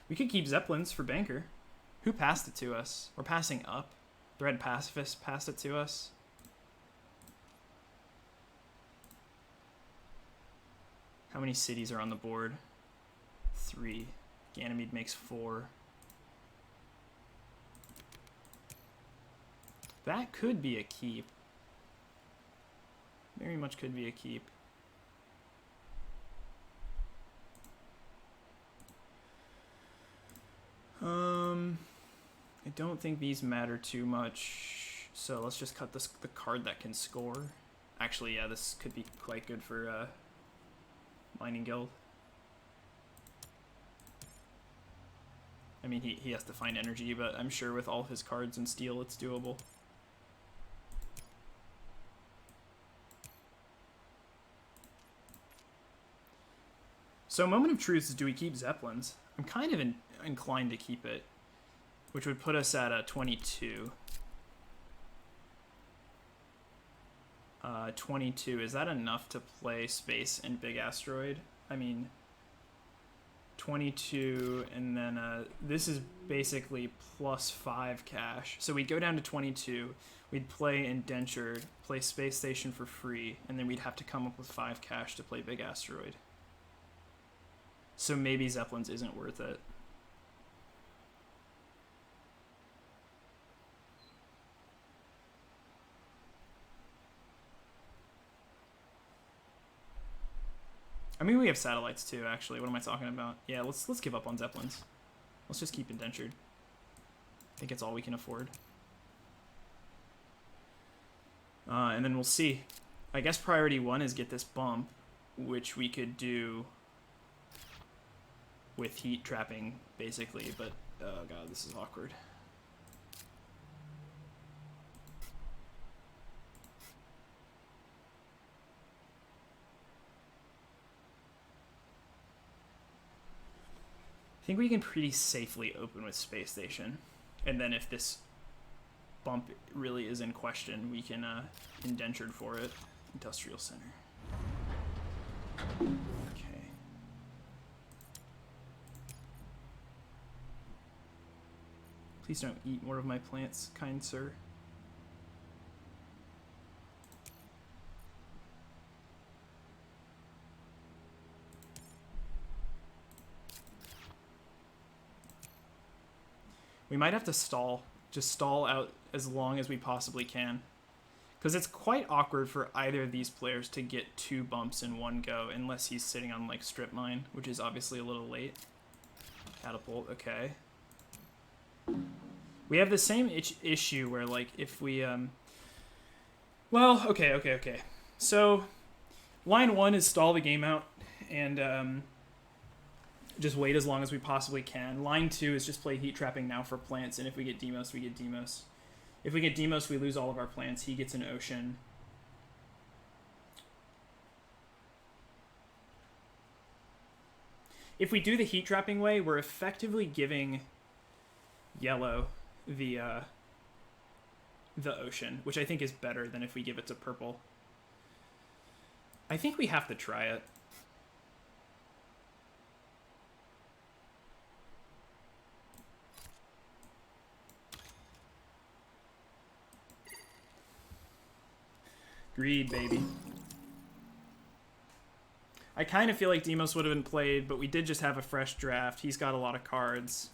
We could keep Zeppelins for Banker. Who passed it to us? We're passing up. The Red Pacifist passed it to us. How many cities are on the board? 3. Ganymede makes 4. That could be a keep. Very much could be a keep. I don't think these matter too much, so let's just cut the card that can score. Actually, yeah, this could be quite good for Mining Guild. I mean, he has to find energy, but I'm sure with all his cards and steel, it's doable. So, Moment of Truth is, do we keep Zeppelins? I'm kind of inclined to keep it, which would put us at a 22. 22, is that enough to play Space and Big Asteroid? I mean, 22, and then this is basically plus 5 cash. So we'd go down to 22, we'd play Indentured, play Space Station for free, and then we'd have to come up with 5 cash to play Big Asteroid. So maybe Zeppelins isn't worth it. I mean, we have satellites too, actually. What am I talking about? Yeah, let's give up on Zeppelins. Let's just keep Indentured. I think it's all we can afford. And then we'll see. I guess priority 1 is get this bump, which we could do with heat trapping, basically, but oh god, this is awkward. I think we can pretty safely open with Space Station, and then if this bump really is in question, we can Indentured for it. Industrial Center. Okay. Please don't eat more of my plants, kind sir. We might have to stall. Just stall out as long as we possibly can. Because it's quite awkward for either of these players to get 2 bumps in one go, unless he's sitting on, like, strip mine, which is obviously a little late. Catapult, okay. We have the same issue where, like, if we, well, okay. So, line 1 is stall the game out, and, just wait as long as we possibly can. Line 2 is just play heat trapping now for plants, and if we get Demos, we get Demos. If we get Demos, we lose all of our plants. He gets an ocean. If we do the heat trapping way, we're effectively giving yellow the ocean, which I think is better than if we give it to purple. I think we have to try it. Greed, baby. I kind of feel like Demos would have been played, but we did just have a fresh draft. He's got a lot of cards.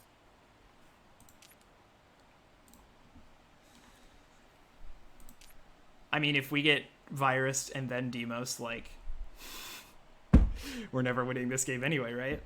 I mean, if we get Virus and then Demos, like, we're never winning this game anyway, right?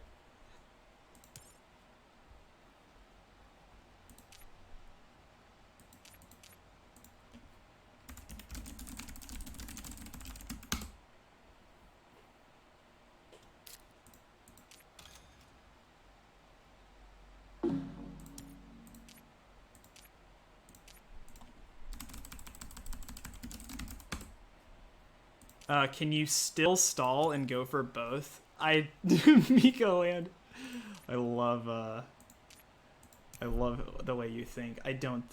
Can you still stall and go for both? Miko Land. I love the way you think. I don't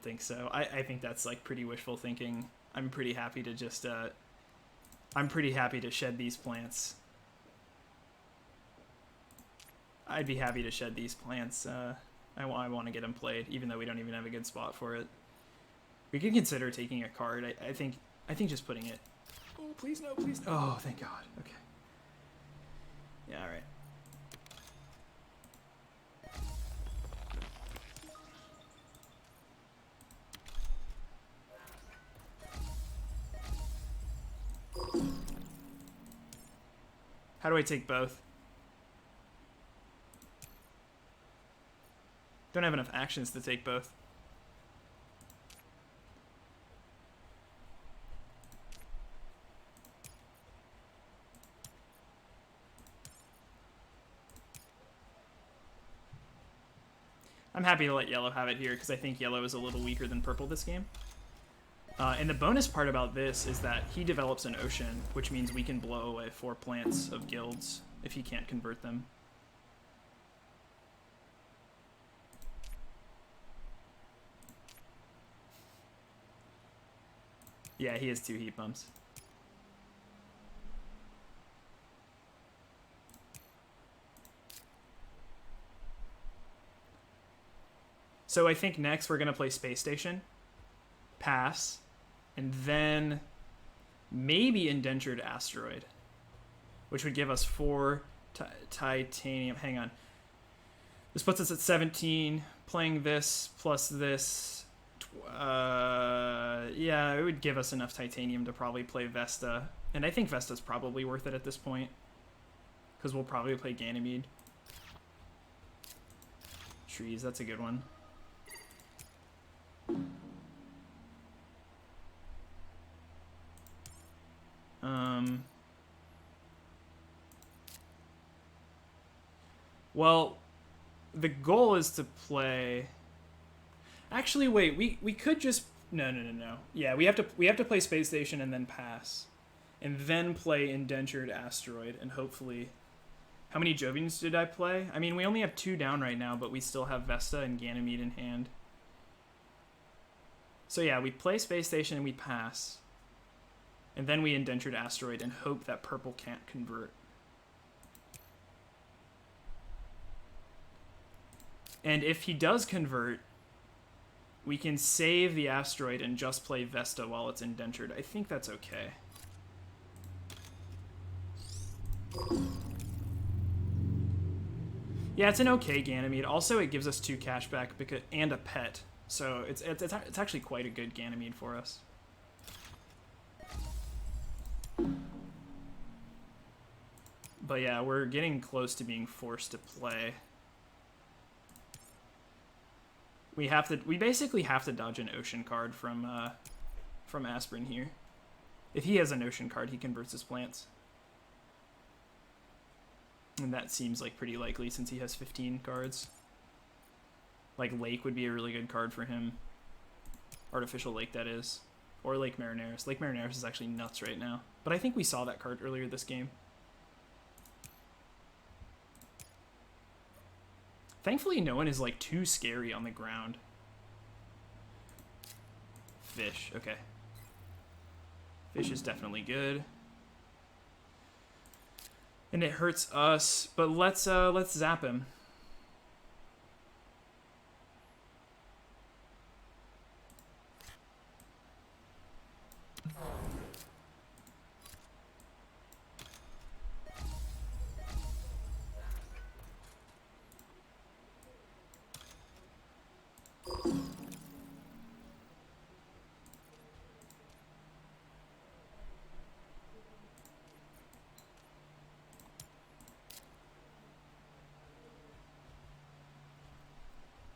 think so. I think that's like pretty wishful thinking. I'm pretty happy to just I'm pretty happy to shed these plants. I'd be happy to shed these plants. I want to get them played, even though we don't even have a good spot for it. We could consider taking a card. I think just putting it. Oh, please no, please no. Oh, thank God. Okay. Yeah, all right. How do I take both? Don't have enough actions to take both. I'm happy to let yellow have it here because I think yellow is a little weaker than purple this game. And the bonus part about this is that he develops an ocean, which means we can blow away 4 plants of guilds if he can't convert them. Yeah, he has 2 heat bumps. So I think next we're going to play Space Station, pass, and then maybe Indentured Asteroid, which would give us 4 titanium. Hang on. This puts us at 17. Playing this plus this, yeah, it would give us enough titanium to probably play Vesta. And I think Vesta's probably worth it at this point, because we'll probably play Ganymede. Trees, that's a good one. Well, the goal is to play. Actually, wait. We could just no. Yeah, we have to play Space Station and then pass, and then play Indentured Asteroid, and hopefully. How many Jovians did I play? I mean, we only have 2 down right now, but we still have Vesta and Ganymede in hand. So yeah, we play Space Station and we pass. And then we Indentured Asteroid and hope that purple can't convert. And if he does convert, we can save the asteroid and just play Vesta while it's indentured. I think that's okay. Yeah, it's an okay Ganymede. Also, it gives us 2 cashback and a pet. So it's actually quite a good Ganymede for us. But yeah, we're getting close to being forced to play. We basically have to dodge an ocean card from Aspirin here. If he has an ocean card, he converts his plants. And that seems like pretty likely since he has 15 cards. Like Lake would be a really good card for him. Artificial Lake, that is. Or Lake Marineris. Lake Marineris is actually nuts right now. But I think we saw that card earlier this game. Thankfully, no one is like too scary on the ground. Fish, okay. Fish is definitely good. And it hurts us, but let's zap him.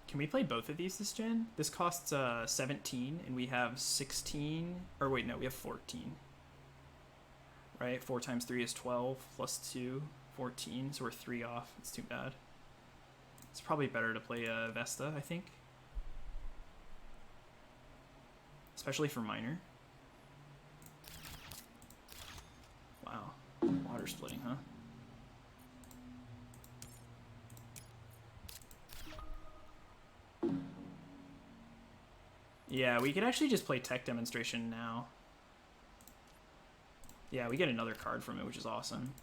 Can we play both of these this gen? This costs 17, and we have 16. Or wait, no, we have 14. Right? 4 times 3 is 12, plus 2, 14. So we're 3 off. It's too bad. It's probably better to play Vesta, I think. Especially for minor. Wow. Water splitting, huh? Yeah, we could actually just play Tech Demonstration now. Yeah, we get another card from it, which is awesome.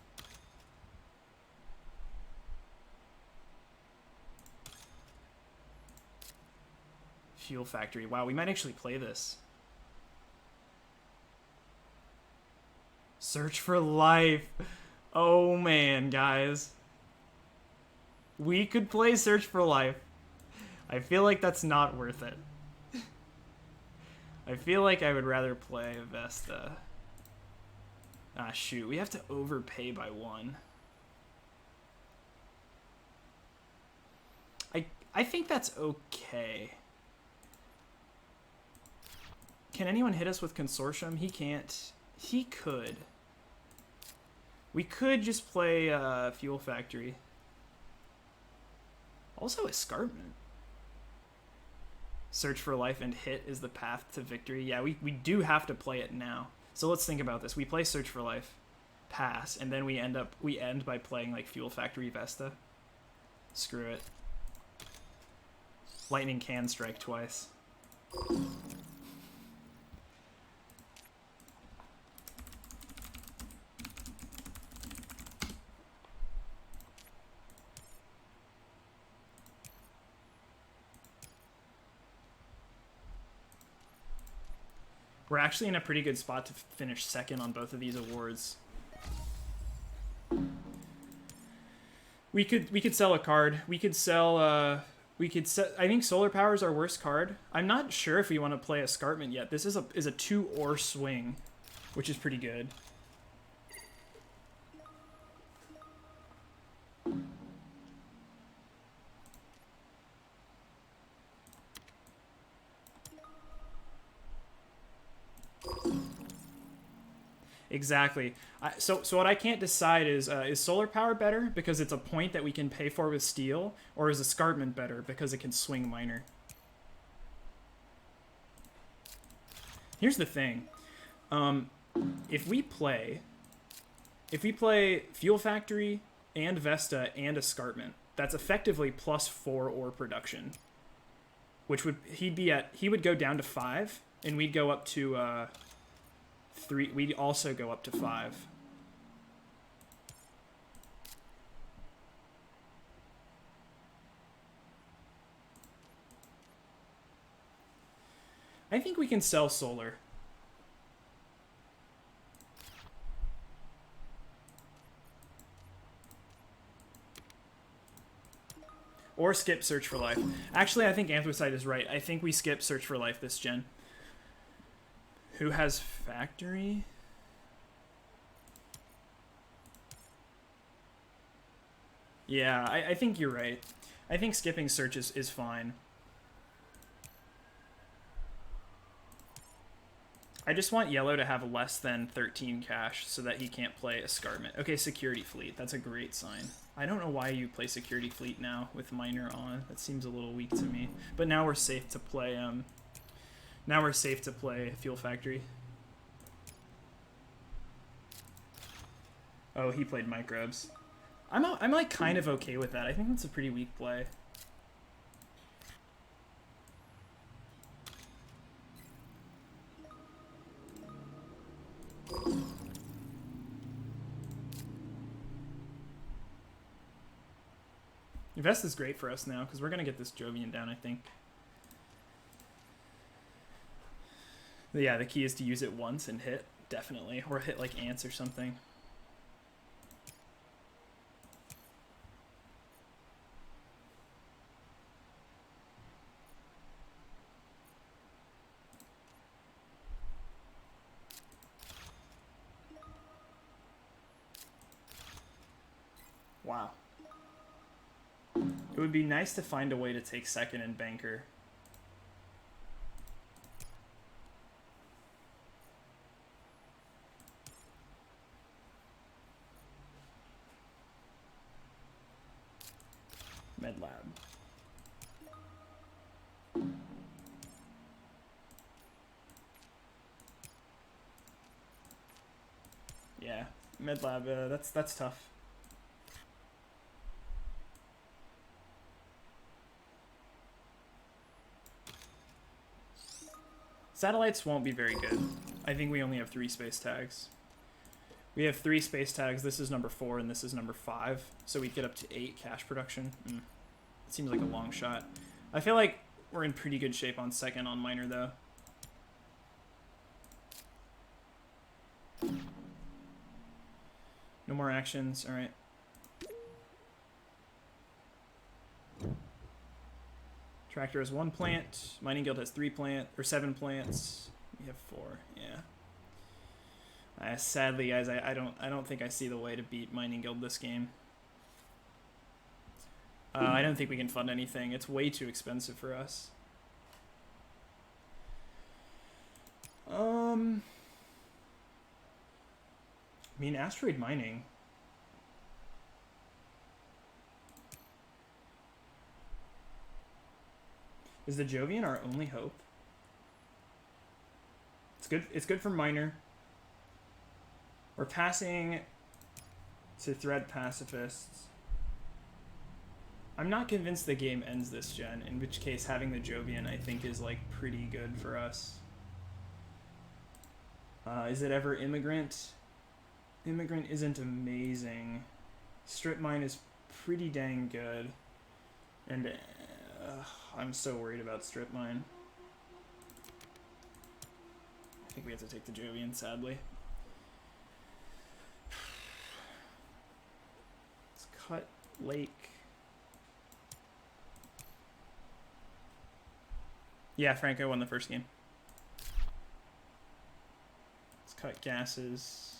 Fuel Factory. Wow, we might actually play this. Search for Life. Oh man, guys. We could play Search for Life. I feel like that's not worth it. I feel like I would rather play Vesta. Ah, shoot. We have to overpay by 1. I think that's okay. Can anyone hit us with Consortium? He can't. He could. We could just play Fuel Factory. Also Escarpment. Search for Life and hit is the path to victory. Yeah, we do have to play it now. So let's think about this. We play Search for Life, pass, and then we end by playing like Fuel Factory Vesta. Screw it. Lightning can strike twice. We're actually in a pretty good spot to finish second on both of these awards. We could sell a card. I think Solar Power is our worst card. I'm not sure if we want to play Escarpment yet. This is a 2-ore swing, which is pretty good. Exactly. So what I can't decide is Solar Power better because it's a point that we can pay for with Steel, or is Escarpment better because it can swing minor? Here's the thing. If we play Fuel Factory and Vesta and Escarpment, that's effectively plus 4 ore production, which he would go down to 5, and we'd go up to 3. We'd also go up to 5. I think we can sell Solar. Or skip Search for Life. Actually, I think Anthracite is right. I think we skip Search for Life this gen. Who has Factory? Yeah, I think you're right. I think skipping Search is fine. I just want Yellow to have less than 13 cash so that he can't play Escarpment. Okay, Security Fleet. That's a great sign. I don't know why you play Security Fleet now with Miner on. That seems a little weak to me. But now we're safe to play, now we're safe to play Fuel Factory. Oh, he played Microbes. I'm like kind of okay with that. I think that's a pretty weak play. Invest is great for us now because we're gonna get this Jovian down, I think. But yeah, the key is to use it once and hit, definitely, or hit like ants or something. Wow. It would be nice to find a way to take second in Banker. Med Lab. Yeah, Med Lab, that's tough. Satellites won't be very good. I think we only have 3 space tags. We have 3 space tags. This is number 4 and this is number 5. So we'd get up to 8 cash production. It seems like a long shot. I feel like we're in pretty good shape on second on Miner though. No more actions. All right. Tractor has 1 plant. Mining Guild has 7 plants. We have 4. Yeah. Sadly, guys, I don't think I see the way to beat Mining Guild this game. I don't think we can fund anything. It's way too expensive for us. I mean, asteroid mining. Is the Jovian our only hope? It's good. It's good for Miner. We're passing to Thread Pacifists. I'm not convinced the game ends this gen, in which case having the Jovian I think is like pretty good for us. Is it ever Immigrant? Immigrant isn't amazing. Strip Mine is pretty dang good. And I'm so worried about Strip Mine. I think we have to take the Jovian, sadly. Let's cut Lake. Yeah, Franco won the first game. Let's cut gases.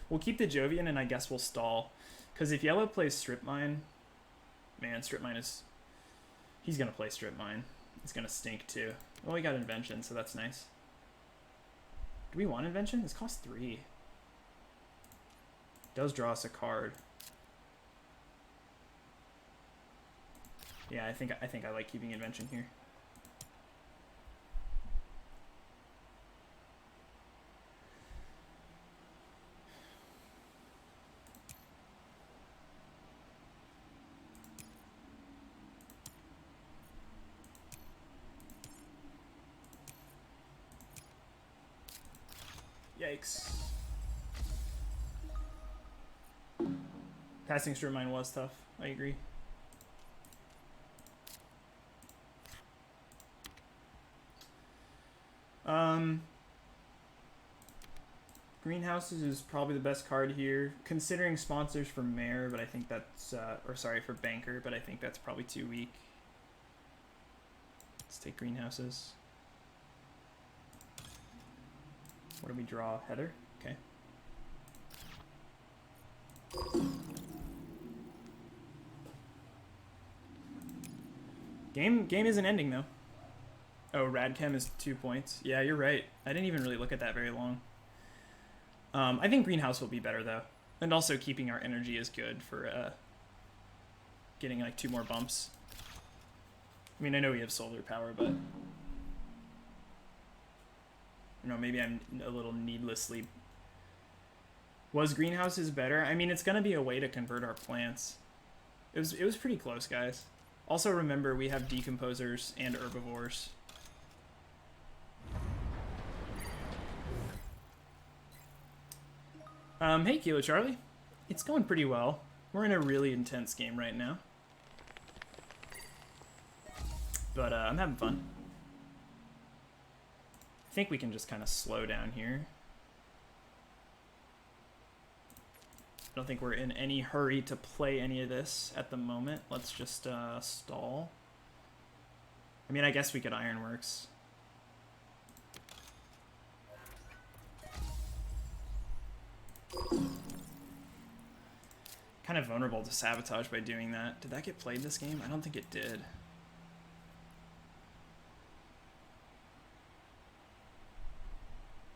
We'll keep the Jovian and I guess we'll stall. Because if Yellow plays Strip Mine, man, Strip Mine is... He's going to play Strip Mine. It's going to stink too. Well, we got Invention, so that's nice. Do we want Invention? This costs 3. Does draw us a card. Yeah, I think I like keeping Invention here. Yikes. Passing Strip Mine was tough. I agree. Greenhouses is probably the best card here, considering sponsors for Mayor, but I think that's, or sorry, for Banker, but I think that's probably too weak. Let's take Greenhouses. What do we draw? Heather? Okay. Game isn't ending, though. Oh, Radchem is 2 points. Yeah, you're right. I didn't even really look at that very long. I think Greenhouse will be better, though. And also keeping our energy is good for getting, like, 2 more bumps. I mean, I know we have solar power, but... You know, maybe I'm a little needlessly... Was Greenhouses better? I mean, it's going to be a way to convert our plants. It was pretty close, guys. Also, remember, we have decomposers and herbivores. Hey, Kilo Charlie. It's going pretty well. We're in a really intense game right now. But I'm having fun. I think we can just kind of slow down here. I don't think we're in any hurry to play any of this at the moment. Let's just stall. I mean, I guess we could Ironworks. Kind of vulnerable to sabotage by doing that. Did that get played this game? I don't think it did.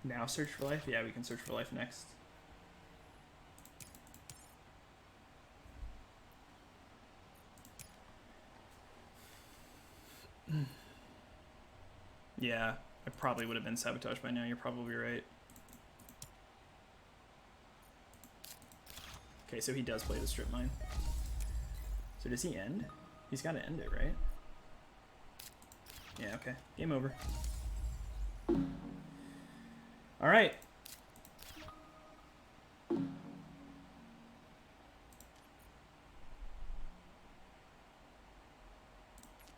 Now search for life? Yeah, we can search for life next. Yeah, I probably would have been sabotaged by now. You're probably right. Okay, so he does play the strip mine. So does he end? He's got to end it, right? Yeah, okay. Game over. All right.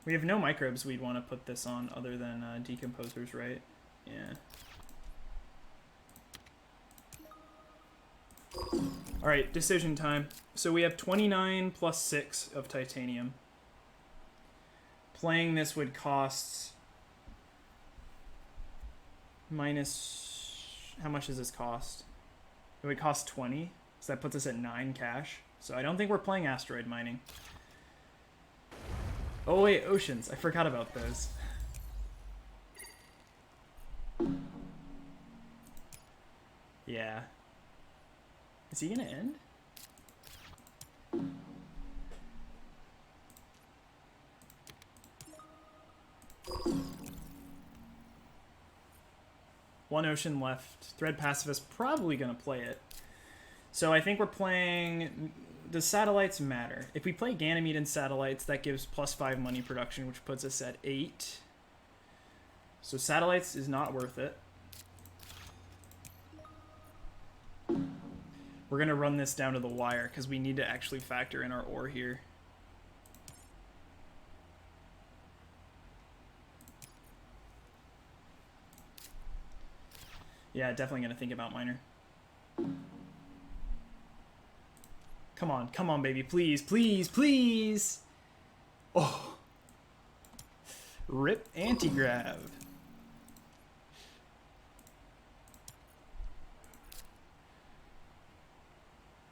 We have no microbes we'd want to put this on other than decomposers, right? Yeah. All right, decision time. So we have 29 plus 6 of titanium. Playing this would cost minus... How much does this cost? It would cost 20, so that puts us at 9 cash. So I don't think we're playing asteroid mining. Oh wait, oceans. I forgot about those. Yeah. Is he gonna end? One ocean left. Thread Pacifist probably gonna play it. So I think we're playing... Does satellites matter? If we play Ganymede and satellites, that gives +5 money production, which puts us at 8. So satellites is not worth it. We're going to run this down to the wire because we need to actually factor in our ore here. Yeah, definitely going to think about miner. Come on, baby. Please, please, please. Oh. Rip anti-grav.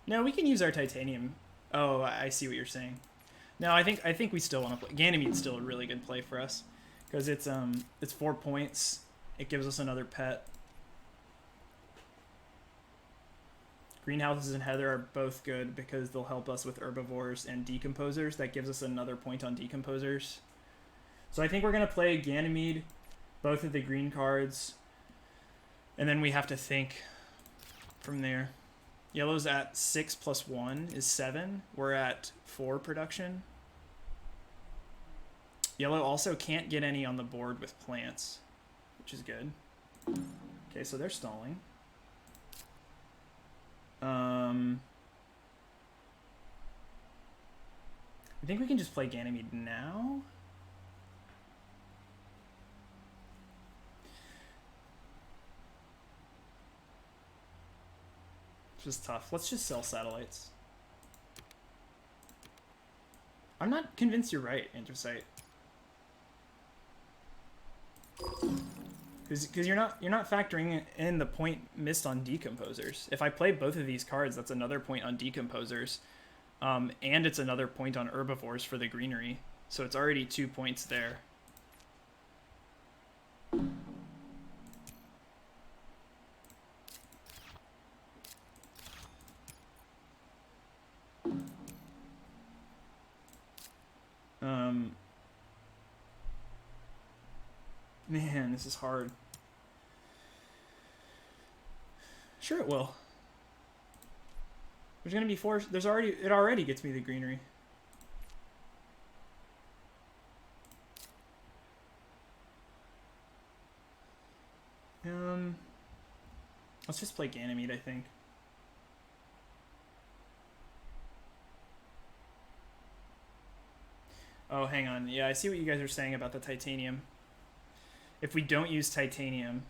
No, we can use our titanium. Oh, I see what you're saying. No, I think we still want to play. Ganymede's still a really good play for us because it's 4 points. It gives us another pet. Greenhouses and Heather are both good because they'll help us with herbivores and decomposers. That gives us another point on decomposers. So I think we're going to play Ganymede, both of the green cards, and then we have to think from there. Yellow's at 6 plus 1 is 7. We're at 4 production. Yellow also can't get any on the board with plants, which is good. Okay, so they're stalling. I think we can just play Ganymede now. It's just tough. Let's just sell satellites. I'm not convinced you're right, Anthracite. Because you're not factoring in the point missed on decomposers. If I play both of these cards, that's another point on decomposers, and it's another point on herbivores for the greenery. So it's already 2 points there. Man, this is hard. Sure it will. There's gonna be 4. It already gets me the greenery. Let's just play Ganymede, I think. Oh, hang on. Yeah, I see what you guys are saying about the titanium. If we don't use titanium...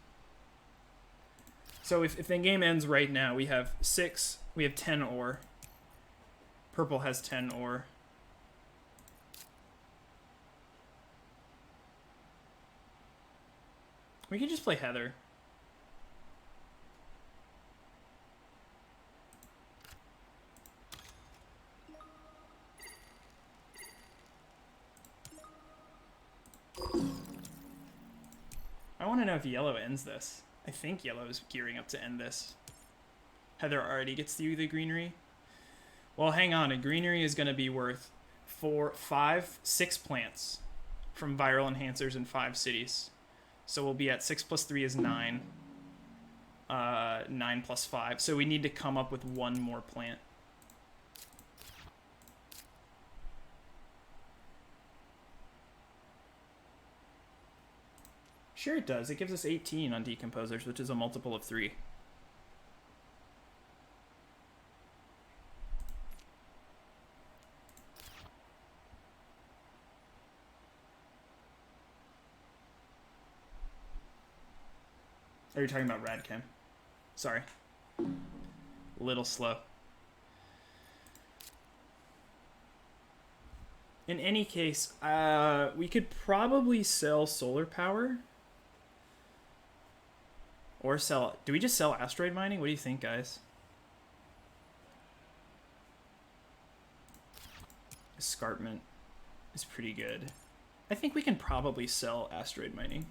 So if the game ends right now, we have 10 ore. Purple has 10 ore. We can just play Heather. I want to know if yellow ends this. I think yellow is gearing up to end this. Heather already gets you the greenery. Well, hang on. A greenery is going to be worth 6 plants from viral enhancers in 5 cities. So we'll be at 6 plus 3 is 9. 9 plus 5. So we need to come up with 1 more plant. Sure it does. It gives us 18 on decomposers, which is a multiple of 3. Are you talking about Radchem? Sorry. A little slow. In any case, we could probably sell solar power. Or sell... Do we just sell asteroid mining? What do you think, guys? Escarpment is pretty good. I think we can probably sell asteroid mining.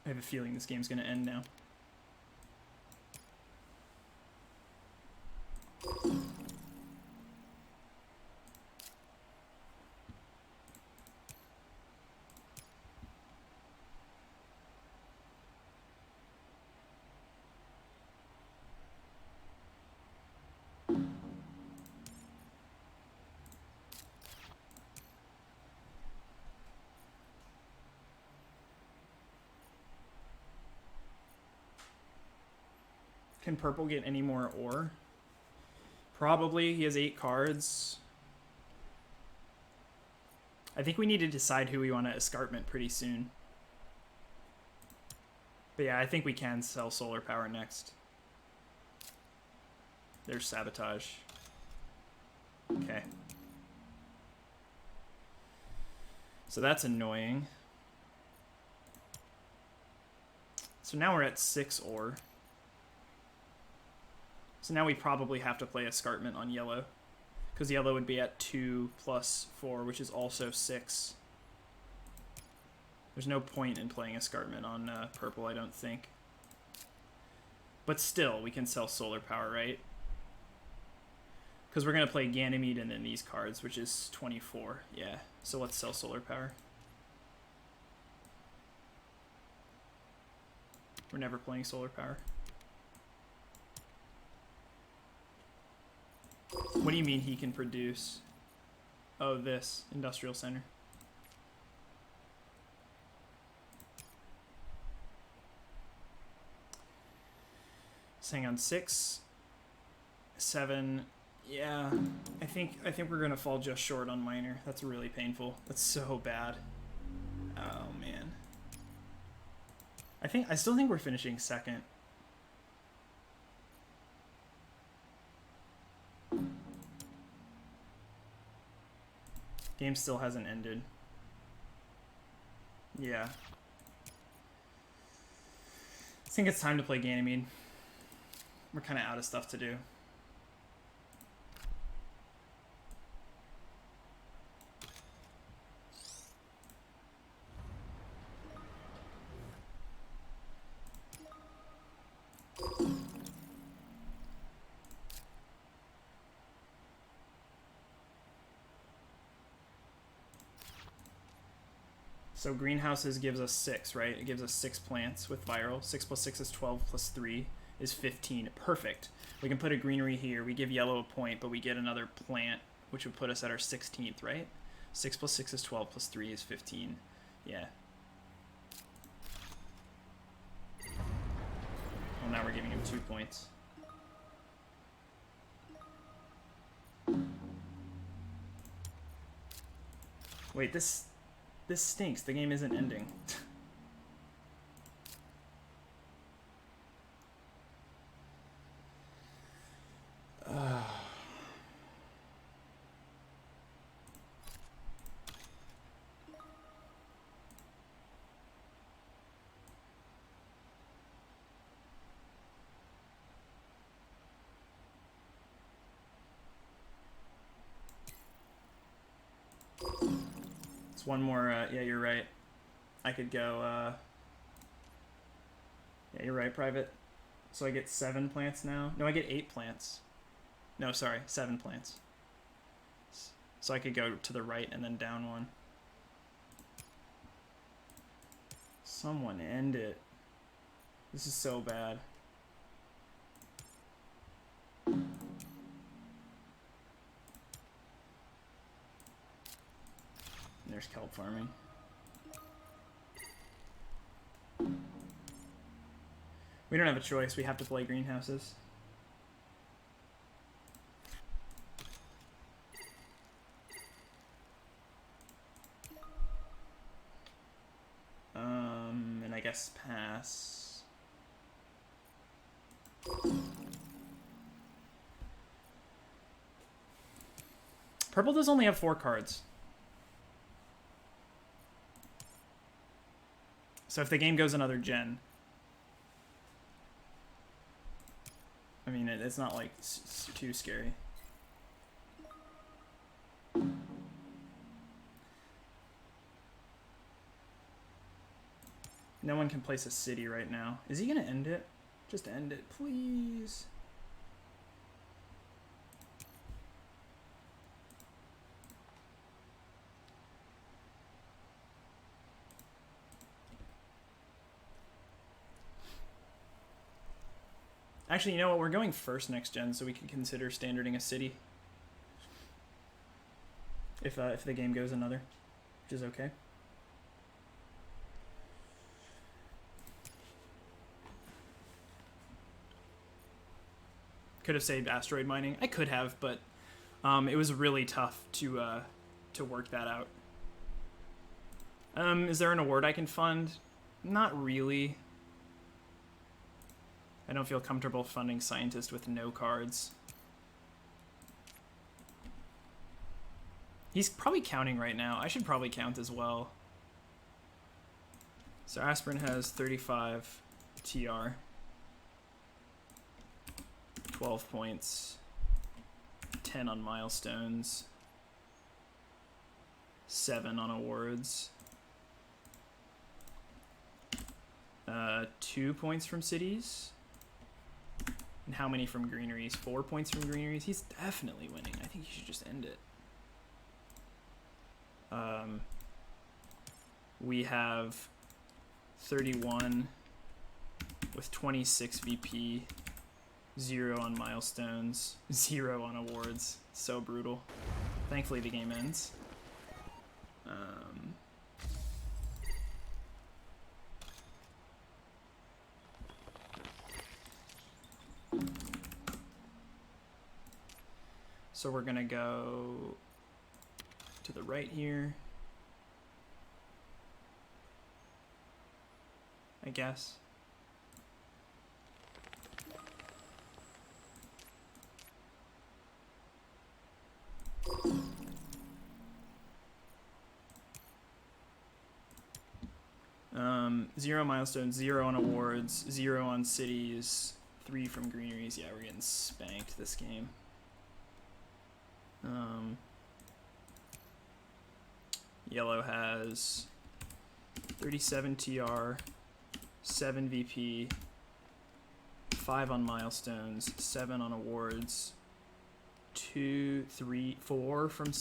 I have a feeling this game's going to end now. Can purple get any more ore? Probably. He has 8 cards. I think we need to decide who we want to escarpment pretty soon. But yeah, I think we can sell solar power next. There's sabotage. Okay. So that's annoying. So now we're at 6 ore. So now we probably have to play escarpment on yellow. Because yellow would be at 2 plus 4, which is also 6. There's no point in playing escarpment on purple, I don't think. But still, we can sell solar power, right? Because we're going to play Ganymede and then these cards, which is 24. Yeah, so let's sell solar power. We're never playing solar power. What do you mean he can produce? Oh, this. Industrial center. So hang on. 6, 7. Yeah. I think we're gonna fall just short on minor. That's really painful. That's so bad. Oh man. I still think we're finishing second. Game still hasn't ended. Yeah. I think it's time to play Ganymede. We're kind of out of stuff to do. So greenhouses gives us 6, right? It gives us 6 plants with viral. 6 plus 6 is 12 plus 3 is 15. Perfect. We can put a greenery here. We give yellow a point, but we get another plant, which would put us at our 16th, right? 6 plus 6 is 12 plus 3 is 15. Yeah. Well, now we're giving him 2 points. Wait, this stinks. The game isn't ending. It's one more, yeah, you're right. I could go, yeah, you're right, private. So I get 7 plants now. No, I get 8 plants. No, sorry, 7 plants. So I could go to the right and then down 1. Someone end it. This is so bad. And there's kelp farming. We don't have a choice. We have to play greenhouses. And I guess pass. Purple does only have 4 cards. So if the game goes another gen, I mean, it's not like too scary. No one can place a city right now. Is he gonna end it? Just end it, please. Actually, you know what? We're going first next gen, so we can consider standarding a city. If the game goes another, which is okay. Could have saved asteroid mining. I could have, but it was really tough to work that out. Is there an award I can fund? Not really. I don't feel comfortable funding scientist with no cards. He's probably counting right now. I should probably count as well. So Aspirin has 35 TR. 12 points. 10 on milestones. 7 on awards. 2 points from cities. And how many from greeneries? 4 points from greeneries. He's definitely winning. I think you should just end it. We have 31 with 26 VP, 0 on milestones, 0 on awards. So brutal. Thankfully the game ends. So we're gonna go to the right here. I guess. Zero milestones, 0 on awards, 0 on cities, 3 from greeneries. Yeah, we're getting spanked this game. Yellow has 37 TR, 7 VP, 5 on milestones, 7 on awards, 2, 3, 4 from...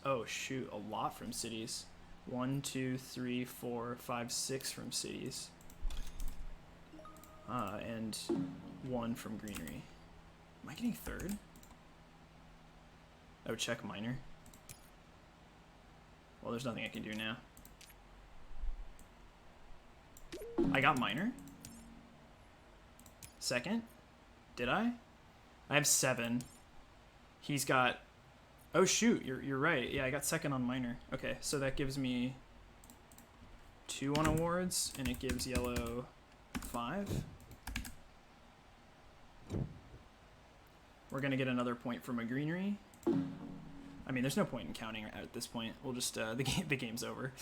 Oh, shoot, a lot from cities. 1, 2, 3, 4, 5, 6 from cities. And 1 from greenery. Am I getting third? Oh, check minor. Well, there's nothing I can do now. I got minor? Second? Did I? I have 7. He's got... Oh shoot, you're right. Yeah, I got second on minor. Okay, so that gives me 2 on awards, and it gives yellow 5. We're gonna get another point from a greenery. I mean, there's no point in counting at this point. We'll just the game's over.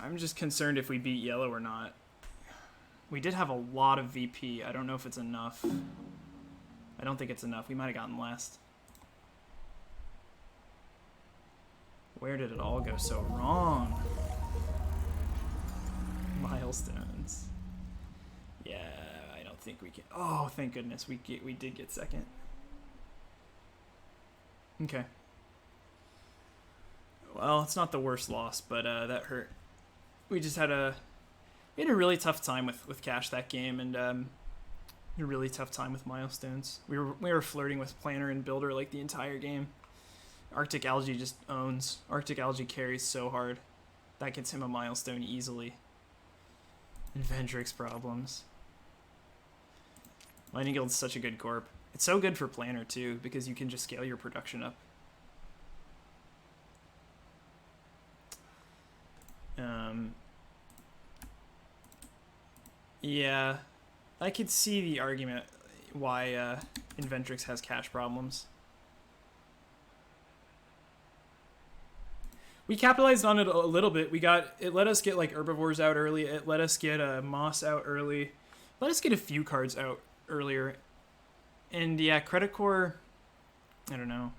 I'm just concerned if we beat yellow or not. We did have a lot of VP. I don't know if it's enough. I don't think it's enough. We might have gotten last. Where did it all go so wrong? Milestones. Yeah, I don't think we can. Oh, thank goodness we did get second. Okay. Well, it's not the worst loss, but that hurt. We just had a really tough time with cash that game, and a really tough time with milestones. We were flirting with planner and builder like the entire game. Arctic Algae just owns. Arctic Algae carries so hard. That gets him a milestone easily. Invendrix problems. Lightning Guild's such a good corp. It's so good for planner too, because you can just scale your production up. Yeah, I could see the argument why Invendrix has cash problems. We capitalized on it a little bit. It let us get like herbivores out early. It let us get moss out early. Let us get a few cards out earlier. And yeah, Credit Core, I don't know.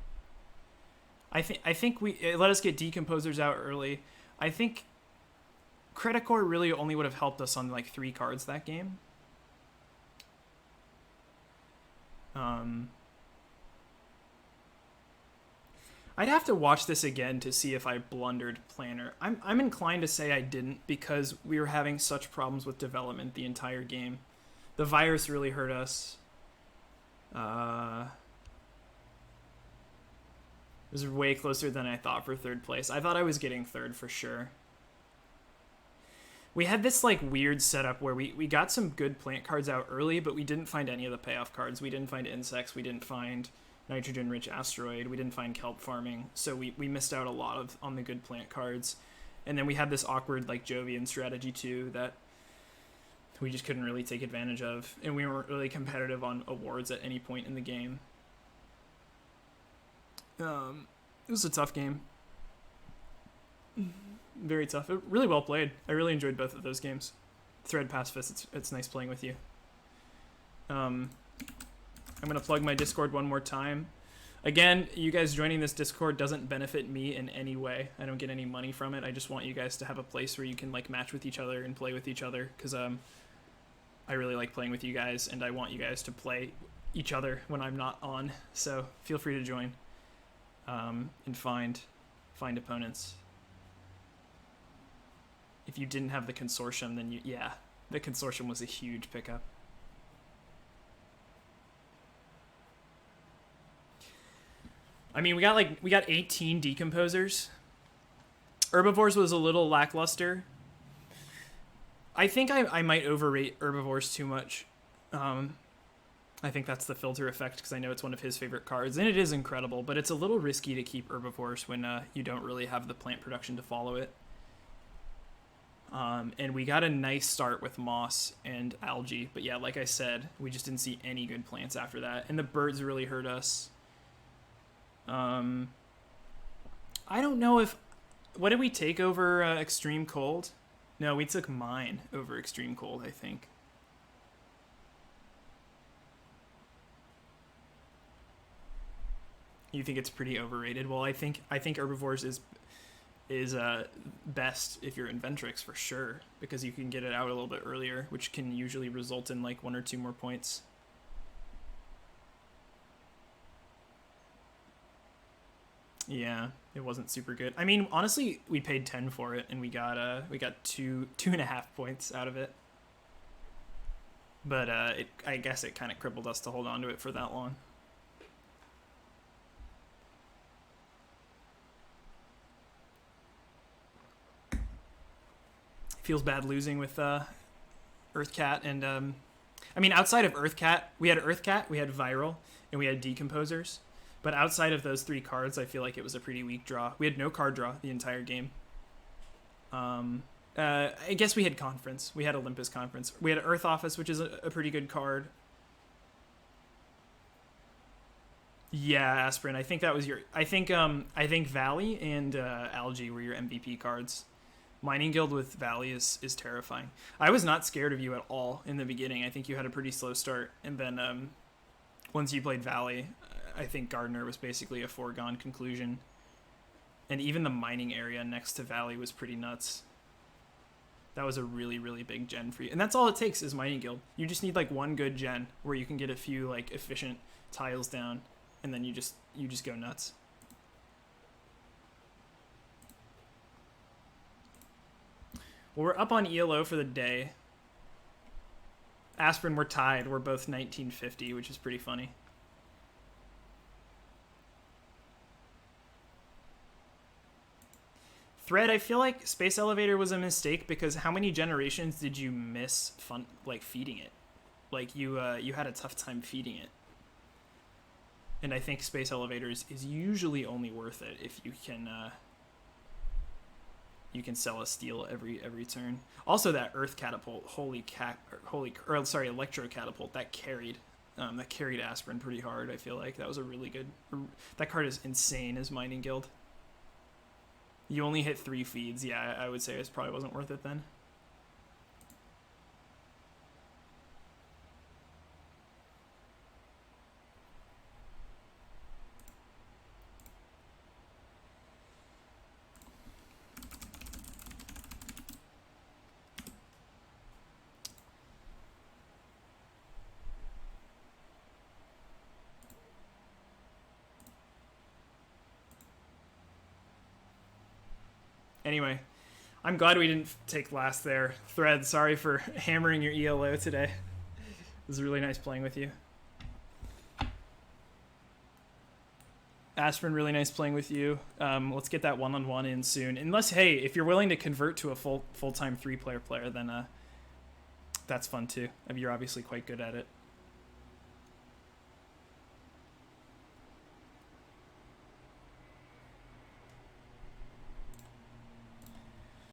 I think it let us get decomposers out early. I think Credit Core really only would have helped us on like 3 cards that game. I'd have to watch this again to see if I blundered planner. I'm inclined to say I didn't, because we were having such problems with development the entire game. The virus really hurt us. It was way closer than I thought for 3rd place. I thought I was getting 3rd for sure. We had this like weird setup where we got some good plant cards out early, but we didn't find any of the payoff cards. We didn't find insects. We didn't find nitrogen-rich asteroid. We didn't find kelp farming. So we missed out a lot on the good plant cards. And then we had this awkward like Jovian strategy too that we just couldn't really take advantage of. And we weren't really competitive on awards at any point in the game. It was a tough game. Very tough. Really well played. I really enjoyed both of those games. Thread pacifist, it's nice playing with you. I'm going to plug my Discord one more time. Again, you guys joining this Discord doesn't benefit me in any way. I don't get any money from it. I just want you guys to have a place where you can like match with each other and play with each other, because I really like playing with you guys, and I want you guys to play each other when I'm not on. So feel free to join and find opponents. If you didn't have the consortium, then the consortium was a huge pickup. I mean, we got 18 decomposers. Herbivores was a little lackluster. I think I might overrate herbivores too much. I think that's the filter effect because I know it's one of his favorite cards, and it is incredible, but it's a little risky to keep herbivores when you don't really have the plant production to follow it. And we got a nice start with moss and algae, but yeah, like I said, we just didn't see any good plants after that, and the birds really hurt us. I don't know if... What did we take over Extreme Cold? No, we took Mine over Extreme Cold, I think. You think it's pretty overrated? Well, I think herbivores is best if you're in Ventrix for sure, because you can get it out a little bit earlier, which can usually result in like 1 or 2 more points. Yeah, it wasn't super good. I mean, honestly, we paid 10 for it, and we got 2.5 points out of it. But I guess it kind of crippled us to hold on to it for that long. Feels bad losing with Earthcat and I mean, outside of Earthcat, we had Viral, and we had Decomposers. But outside of those 3 cards, I feel like it was a pretty weak draw. We had no card draw the entire game. I guess we had Conference. We had Olympus Conference. We had Earth Office, which is a pretty good card. Yeah, Aspirin. I think that was your... I think Valley and Algae were your MVP cards. Mining Guild with Valley is terrifying. I was not scared of you at all in the beginning. I think you had a pretty slow start. And then once you played Valley, I think Gardener was basically a foregone conclusion. And even the mining area next to Valley was pretty nuts. That was a really, really big gen for you. And that's all it takes is Mining Guild. You just need like 1 good gen where you can get a few like efficient tiles down, and then you just go nuts. Well, we're up on ELO for the day. Aspirin, we're tied. We're both 1950, which is pretty funny. Thread, I feel like Space Elevator was a mistake because how many generations did you miss feeding it? Like you had a tough time feeding it. And I think Space Elevator is usually only worth it if you can sell a steal every turn. Also, that Earth Catapult, Electro Catapult, that carried Aspirin pretty hard. I feel like that was a really good. That card is insane as Mining Guild. You only hit 3 feeds. Yeah, I would say it probably wasn't worth it then. Anyway, I'm glad we didn't take last there. Thread, sorry for hammering your ELO today. It was really nice playing with you. Aspirin, really nice playing with you. Let's get that one-on-one in soon. Unless, hey, if you're willing to convert to a full-time 3-player player, then that's fun too. I mean, you're obviously quite good at it.